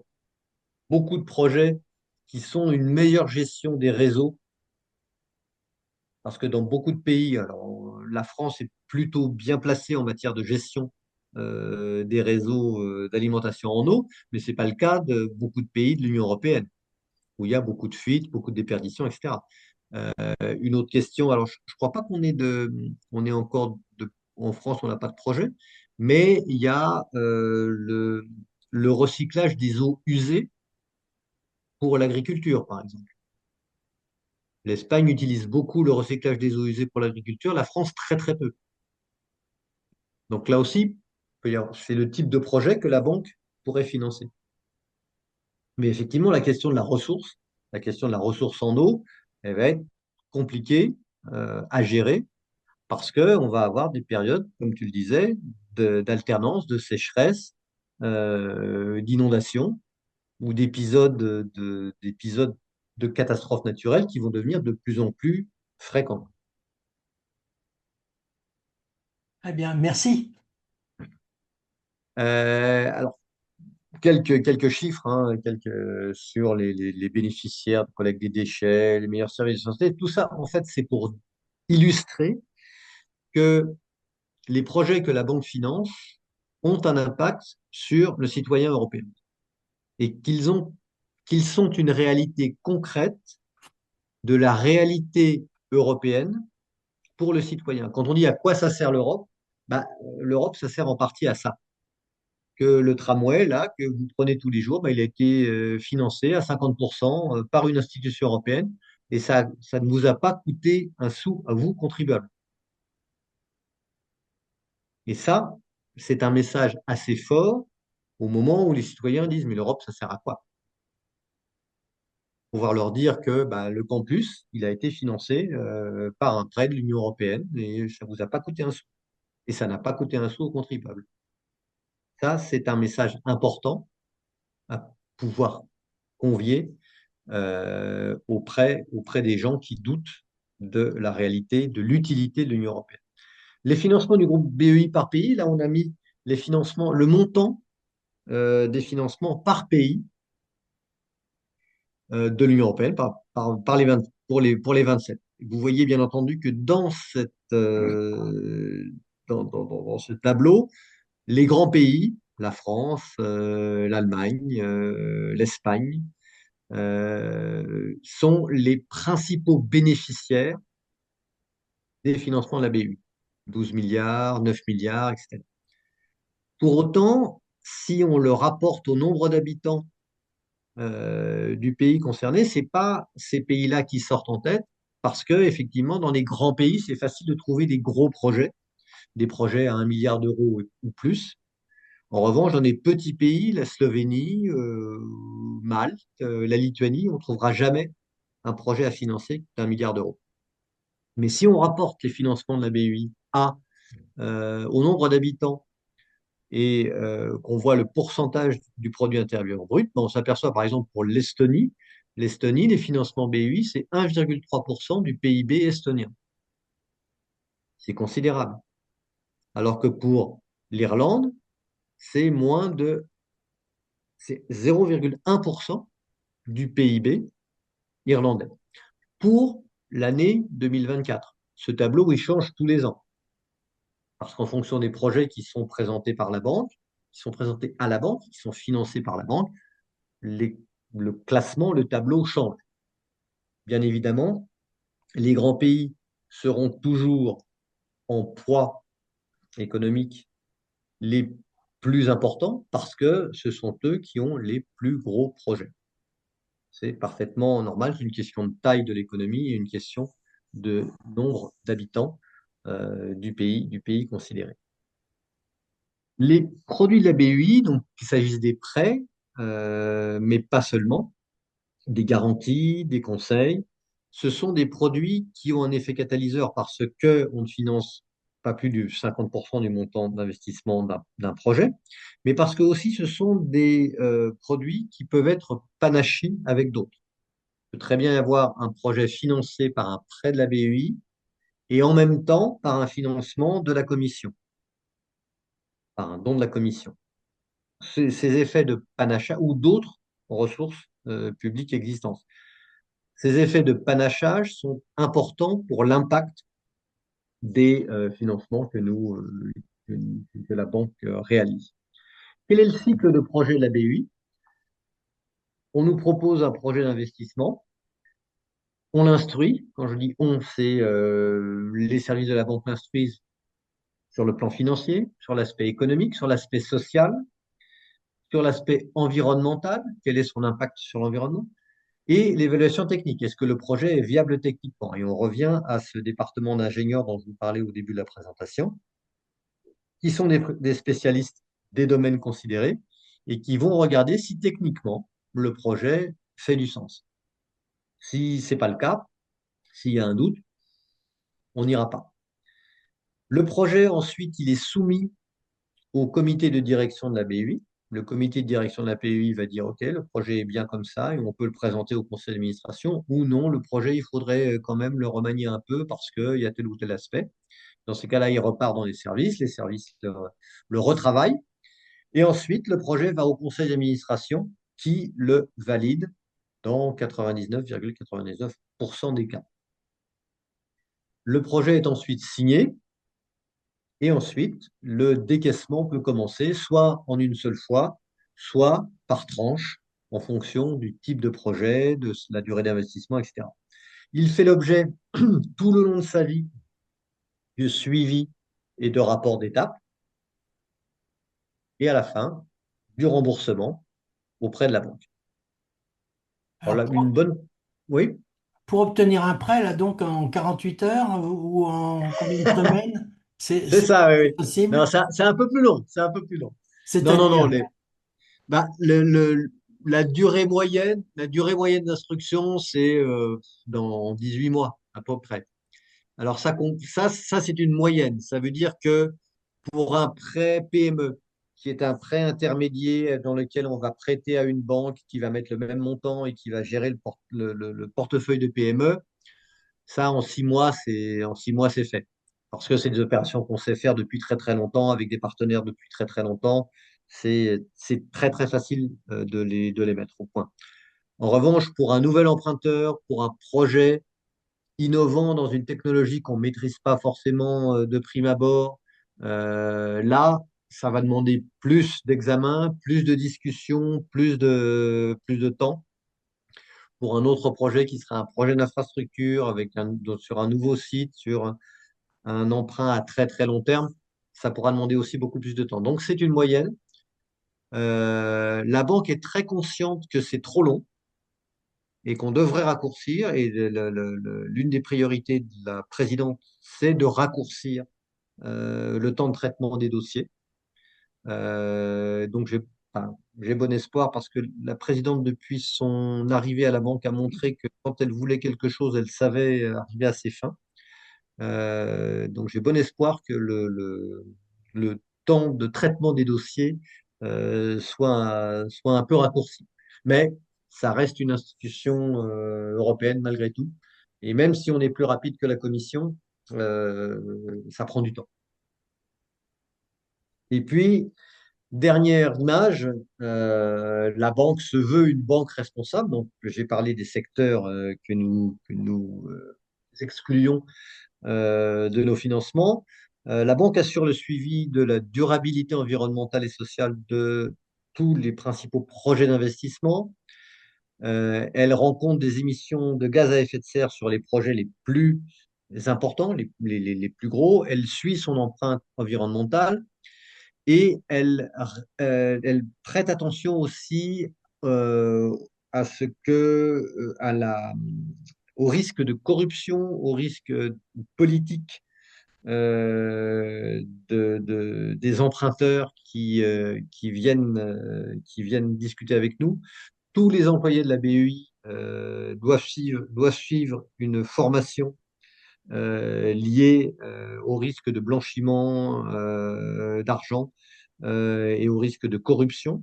A: beaucoup de projets qui sont une meilleure gestion des réseaux, parce que dans beaucoup de pays, alors, la France est plutôt bien placée en matière de gestion des réseaux d'alimentation en eau, mais ce n'est pas le cas de beaucoup de pays de l'Union européenne, où il y a beaucoup de fuites, beaucoup de déperditions, etc. Une autre question, alors je ne crois pas on est encore en France, on n'a pas de projet, mais il y a le recyclage des eaux usées pour l'agriculture, par exemple. L'Espagne utilise beaucoup le recyclage des eaux usées pour l'agriculture, la France très très peu. Donc là aussi, c'est le type de projet que la banque pourrait financer. Mais effectivement, la question de la ressource en eau, elle va être compliquée à gérer parce qu'on va avoir des périodes, comme tu le disais, d'alternance, de sécheresse, d'inondation ou d'épisodes de catastrophes naturelles qui vont devenir de plus en plus fréquents.
B: Eh bien, merci.
A: Alors, quelques chiffres, hein, sur les bénéficiaires de collecte des déchets, les meilleurs services de santé. Tout ça, en fait, c'est pour illustrer que les projets que la banque finance ont un impact sur le citoyen européen et qu'ils sont une réalité concrète de la réalité européenne pour le citoyen. Quand on dit à quoi ça sert l'Europe, bah, l'Europe, ça sert en partie à ça. Que le tramway, là, que vous prenez tous les jours, bah, il a été financé à 50% par une institution européenne et ça ne vous a pas coûté un sou à vous, contribuables. Et ça, c'est un message assez fort au moment où les citoyens disent, mais l'Europe, ça sert à quoi? Pouvoir leur dire que bah, le campus, il a été financé par un prêt de l'Union européenne et ça vous a pas coûté un sou. Et ça n'a pas coûté un sou aux contribuables. Ça, c'est un message important à pouvoir convier auprès des gens qui doutent de la réalité, de l'utilité de l'Union européenne. Les financements du groupe BEI par pays, là, on a mis les financements, le montant des financements par pays de l'Union européenne par les 20 pour les 27. Vous voyez bien entendu que dans ce tableau, les grands pays, la France, l'Allemagne, l'Espagne, sont les principaux bénéficiaires des financements de la BEI. 12 milliards, 9 milliards, etc. Pour autant, si on le rapporte au nombre d'habitants du pays concerné, c'est pas ces pays-là qui sortent en tête, parce que effectivement, dans les grands pays, c'est facile de trouver des gros projets, des projets à 1 milliard d'euros ou plus. En revanche, dans les petits pays, la Slovénie, Malte, la Lituanie, on ne trouvera jamais un projet à financer d'1 milliard d'euros. Mais si on rapporte les financements de la BEI au nombre d'habitants et qu'on voit le pourcentage du produit intérieur brut, ben on s'aperçoit par exemple pour l'Estonie, les financements BEI, c'est 1,3% du PIB estonien. C'est considérable. Alors que pour l'Irlande, c'est 0,1% du PIB irlandais. Pour l'année 2024, ce tableau, il change tous les ans. Parce qu'en fonction des projets qui sont présentés par la banque, qui sont présentés à la banque, qui sont financés par la banque, le classement, le tableau change. Bien évidemment, les grands pays seront toujours en poids économique les plus importants parce que ce sont eux qui ont les plus gros projets. C'est parfaitement normal, c'est une question de taille de l'économie et une question de nombre d'habitants du pays considéré. Les produits de la BEI, donc qu'il s'agisse des prêts, mais pas seulement, des garanties, des conseils, ce sont des produits qui ont un effet catalyseur parce qu'on ne finance pas plus de 50% du montant d'investissement d'un projet, mais parce que aussi ce sont des produits qui peuvent être panachés avec d'autres. Il peut très bien y avoir un projet financé par un prêt de la BEI et en même temps par un financement de la commission, par un don de la commission. Ces effets de panachage ou d'autres ressources publiques existantes. Ces effets de panachage sont importants pour l'impact des financements que la banque réalise. Quel est le cycle de projet de la BEI? On nous propose un projet d'investissement, on l'instruit. Quand je dis on, c'est les services de la banque l'instruisent sur le plan financier, sur l'aspect économique, sur l'aspect social, sur l'aspect environnemental, quel est son impact sur l'environnement, et l'évaluation technique. Est-ce que le projet est viable techniquement? Et on revient à ce département d'ingénieurs dont je vous parlais au début de la présentation, qui sont des spécialistes des domaines considérés et qui vont regarder si techniquement le projet fait du sens. Si ce n'est pas le cas, s'il y a un doute, on n'ira pas. Le projet, ensuite, il est soumis au comité de direction de la BEI. Le comité de direction de la BEI va dire, OK, le projet est bien comme ça et on peut le présenter au conseil d'administration ou non, le projet, il faudrait quand même le remanier un peu parce qu'il y a tel ou tel aspect. Dans ces cas-là, il repart dans les services le retravaillent et ensuite, le projet va au conseil d'administration qui le valide dans 99,99% des cas. Le projet est ensuite signé et ensuite, le décaissement peut commencer soit en une seule fois, soit par tranche, en fonction du type de projet, de la durée d'investissement, etc. Il fait l'objet tout le long de sa vie de suivi et de rapport d'étape, et à la fin, du remboursement auprès de la banque. Alors
B: Alors,
A: là, une bonne... Oui,
B: pour obtenir un prêt, là, donc en 48 heures ou en combien de semaines,
A: c'est ça, oui,
B: c'est
A: oui. Non,
B: possible?
A: c'est un peu plus long, c'est un peu plus long. Non, non, non,
B: C'est-à-dire,
A: bah, la durée moyenne d'instruction, c'est dans 18 mois, à peu près. Alors ça c'est une moyenne. Ça veut dire que pour un prêt PME, qui est un prêt intermédiaire dans lequel on va prêter à une banque qui va mettre le même montant et qui va gérer le portefeuille de PME, ça en 6 mois, c'est fait. parce que c'est des opérations qu'on sait faire depuis très très longtemps, avec des partenaires depuis très très longtemps. C'est très très facile de les mettre au point. En revanche, pour un nouvel emprunteur, pour un projet innovant dans une technologie qu'on ne maîtrise pas forcément de prime abord, là, ça va demander plus d'examen, plus de discussions, plus de temps. Pour un autre projet qui sera un projet d'infrastructure sur un nouveau site, sur un emprunt à très très long terme, ça pourra demander aussi beaucoup plus de temps. Donc c'est une moyenne. La banque est très consciente que c'est trop long et qu'on devrait raccourcir. Et l'une des priorités de la présidente, c'est de raccourcir le temps de traitement des dossiers. Donc j'ai bon espoir parce que la présidente, depuis son arrivée à la banque, a montré que quand elle voulait quelque chose, elle savait arriver à ses fins. Donc j'ai bon espoir que le temps de traitement des dossiers soit un peu raccourci. Mais ça reste une institution européenne malgré tout. Et même si on est plus rapide que la Commission, ça prend du temps. Et puis, dernière image, la banque se veut une banque responsable. Donc, j'ai parlé des secteurs que nous excluons de nos financements. La banque assure le suivi de la durabilité environnementale et sociale de tous les principaux projets d'investissement. Elle rend compte des émissions de gaz à effet de serre sur les projets les plus importants, les plus gros. Elle suit son empreinte environnementale et elle prête attention aussi euh, à ce que, au risque de corruption, au risque politique des emprunteurs qui viennent discuter avec nous. Tous les employés de la BEI doivent suivre une formation liée au risque de blanchiment d'argent et au risque de corruption.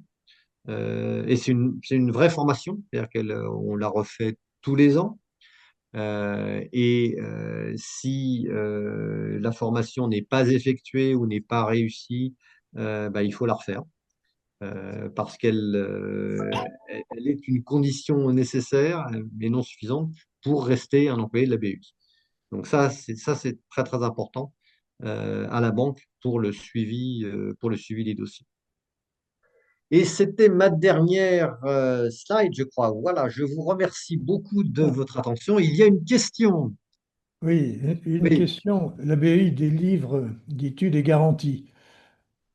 A: Et c'est une vraie formation, c'est-à-dire qu'on la refait tous les ans. Si la formation n'est pas effectuée ou n'est pas réussie, bah, il faut la refaire parce elle est une condition nécessaire mais non suffisante pour rester un employé de la BU. Donc ça, c'est très très important à la banque pour le suivi des dossiers. Et c'était ma dernière slide, je crois. Voilà, je vous remercie beaucoup de
C: Ah,
A: votre attention. Il y a une question.
C: oui, une
A: Oui,
C: question. La BEI délivre, dis-tu, des garanties.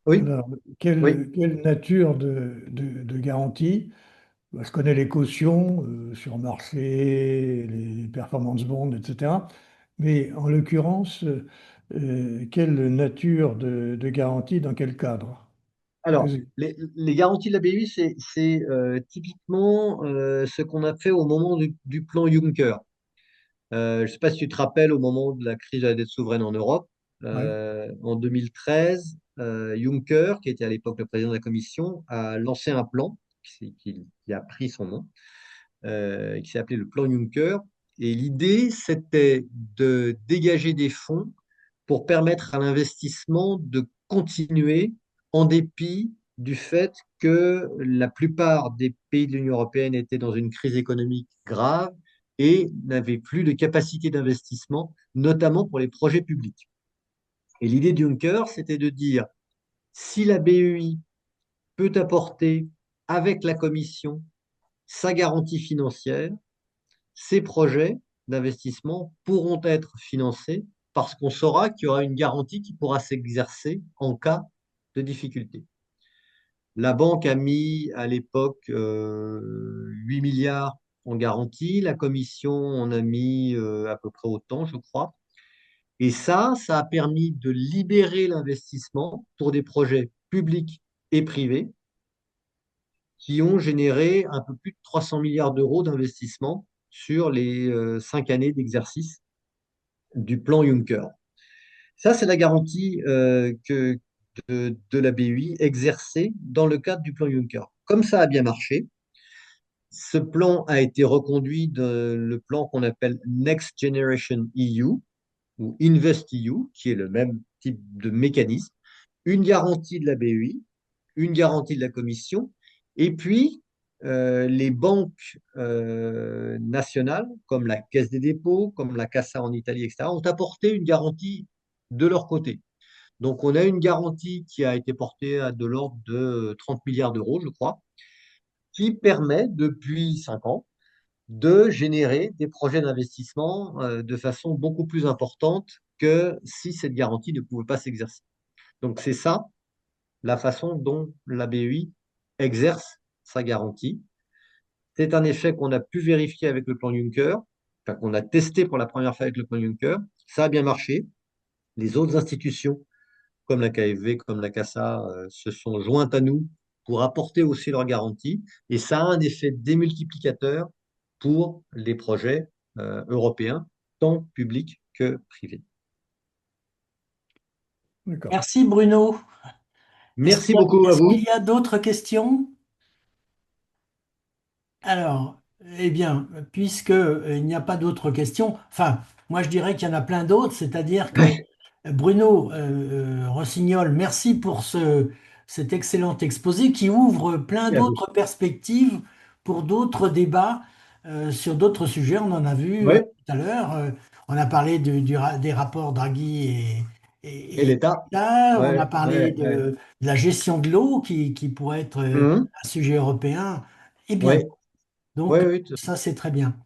A: oui,
C: Alors,
A: oui.
C: quelle nature de garantie? Bah, je connais les cautions sur marché, les performance bonds, etc. Mais en l'occurrence, quelle nature de garantie, dans quel cadre?
A: Alors,
C: Vas-y.
A: les garanties de la BI, c'est typiquement ce qu'on a fait au moment du plan Juncker. Je ne sais pas si tu te rappelles, au moment de la crise de la dette souveraine en Europe,
C: Ouais.
A: en 2013, Juncker, qui était à l'époque le président de la Commission, a lancé un plan qui a pris son nom, qui s'est appelé le plan Juncker. Et l'idée, c'était de dégager des fonds pour permettre à l'investissement de continuer en dépit du fait que la plupart des pays de l'Union européenne étaient dans une crise économique grave et n'avaient plus de capacité d'investissement, notamment pour les projets publics. Et l'idée de Juncker, c'était de dire, si la BEI peut apporter avec la Commission sa garantie financière, ces projets d'investissement pourront être financés parce qu'on saura qu'il y aura une garantie qui pourra s'exercer en cas de difficulté. La banque a mis à l'époque 8 milliards en garantie, la commission en a mis à peu près autant, je crois. Et ça a permis de libérer l'investissement pour des projets publics et privés qui ont généré un peu plus de 300 milliards d'euros d'investissement sur les 5 années d'exercice du plan Juncker. Ça, c'est la garantie de la BUI exercée dans le cadre du plan Juncker. Comme ça a bien marché, ce plan a été reconduit dans le plan qu'on appelle Next Generation EU, ou InvestEU, qui est le même type de mécanisme, une garantie de la BEI, une garantie de la Commission, et puis les banques nationales, comme la Caisse des dépôts, comme la Cassa en Italie, etc., ont apporté une garantie de leur côté. Donc, on a une garantie qui a été portée à de l'ordre de 30 milliards d'euros, je crois, qui permet depuis 5 ans de générer des projets d'investissement de façon beaucoup plus importante que si cette garantie ne pouvait pas s'exercer. Donc, c'est ça la façon dont la BEI exerce sa garantie. C'est un effet qu'on a pu vérifier avec le plan Juncker, enfin, qu'on a testé pour la première fois avec le plan Juncker. Ça a bien marché. Les autres institutions, comme la KfW, comme la CASA, se sont jointes à nous pour apporter aussi leur garantie. Et ça a un effet démultiplicateur pour les projets européens, tant publics que privés.
C: D'accord.
B: Merci Bruno.
A: Merci beaucoup à
B: Est-ce qu'il
A: vous.
B: y a d'autres questions? Alors, eh bien, puisque il n'y a pas d'autres questions, enfin, moi je dirais qu'il y en a plein d'autres, c'est-à-dire que Bruno Rossignol, merci pour cet excellent exposé qui ouvre plein
A: Et à vous.
B: d'autres perspectives pour d'autres débats sur d'autres sujets. On en a vu
A: Oui,
B: tout à l'heure. On a parlé des rapports Draghi
A: et
B: et
A: l'État.
B: là, on a
A: Ouais,
B: parlé
A: ouais, ouais.
B: de la gestion de l'eau qui pourrait être
A: Mhm.
B: un sujet européen. Eh bien,
A: Ouais,
B: donc
A: ouais, oui,
B: ça c'est très bien.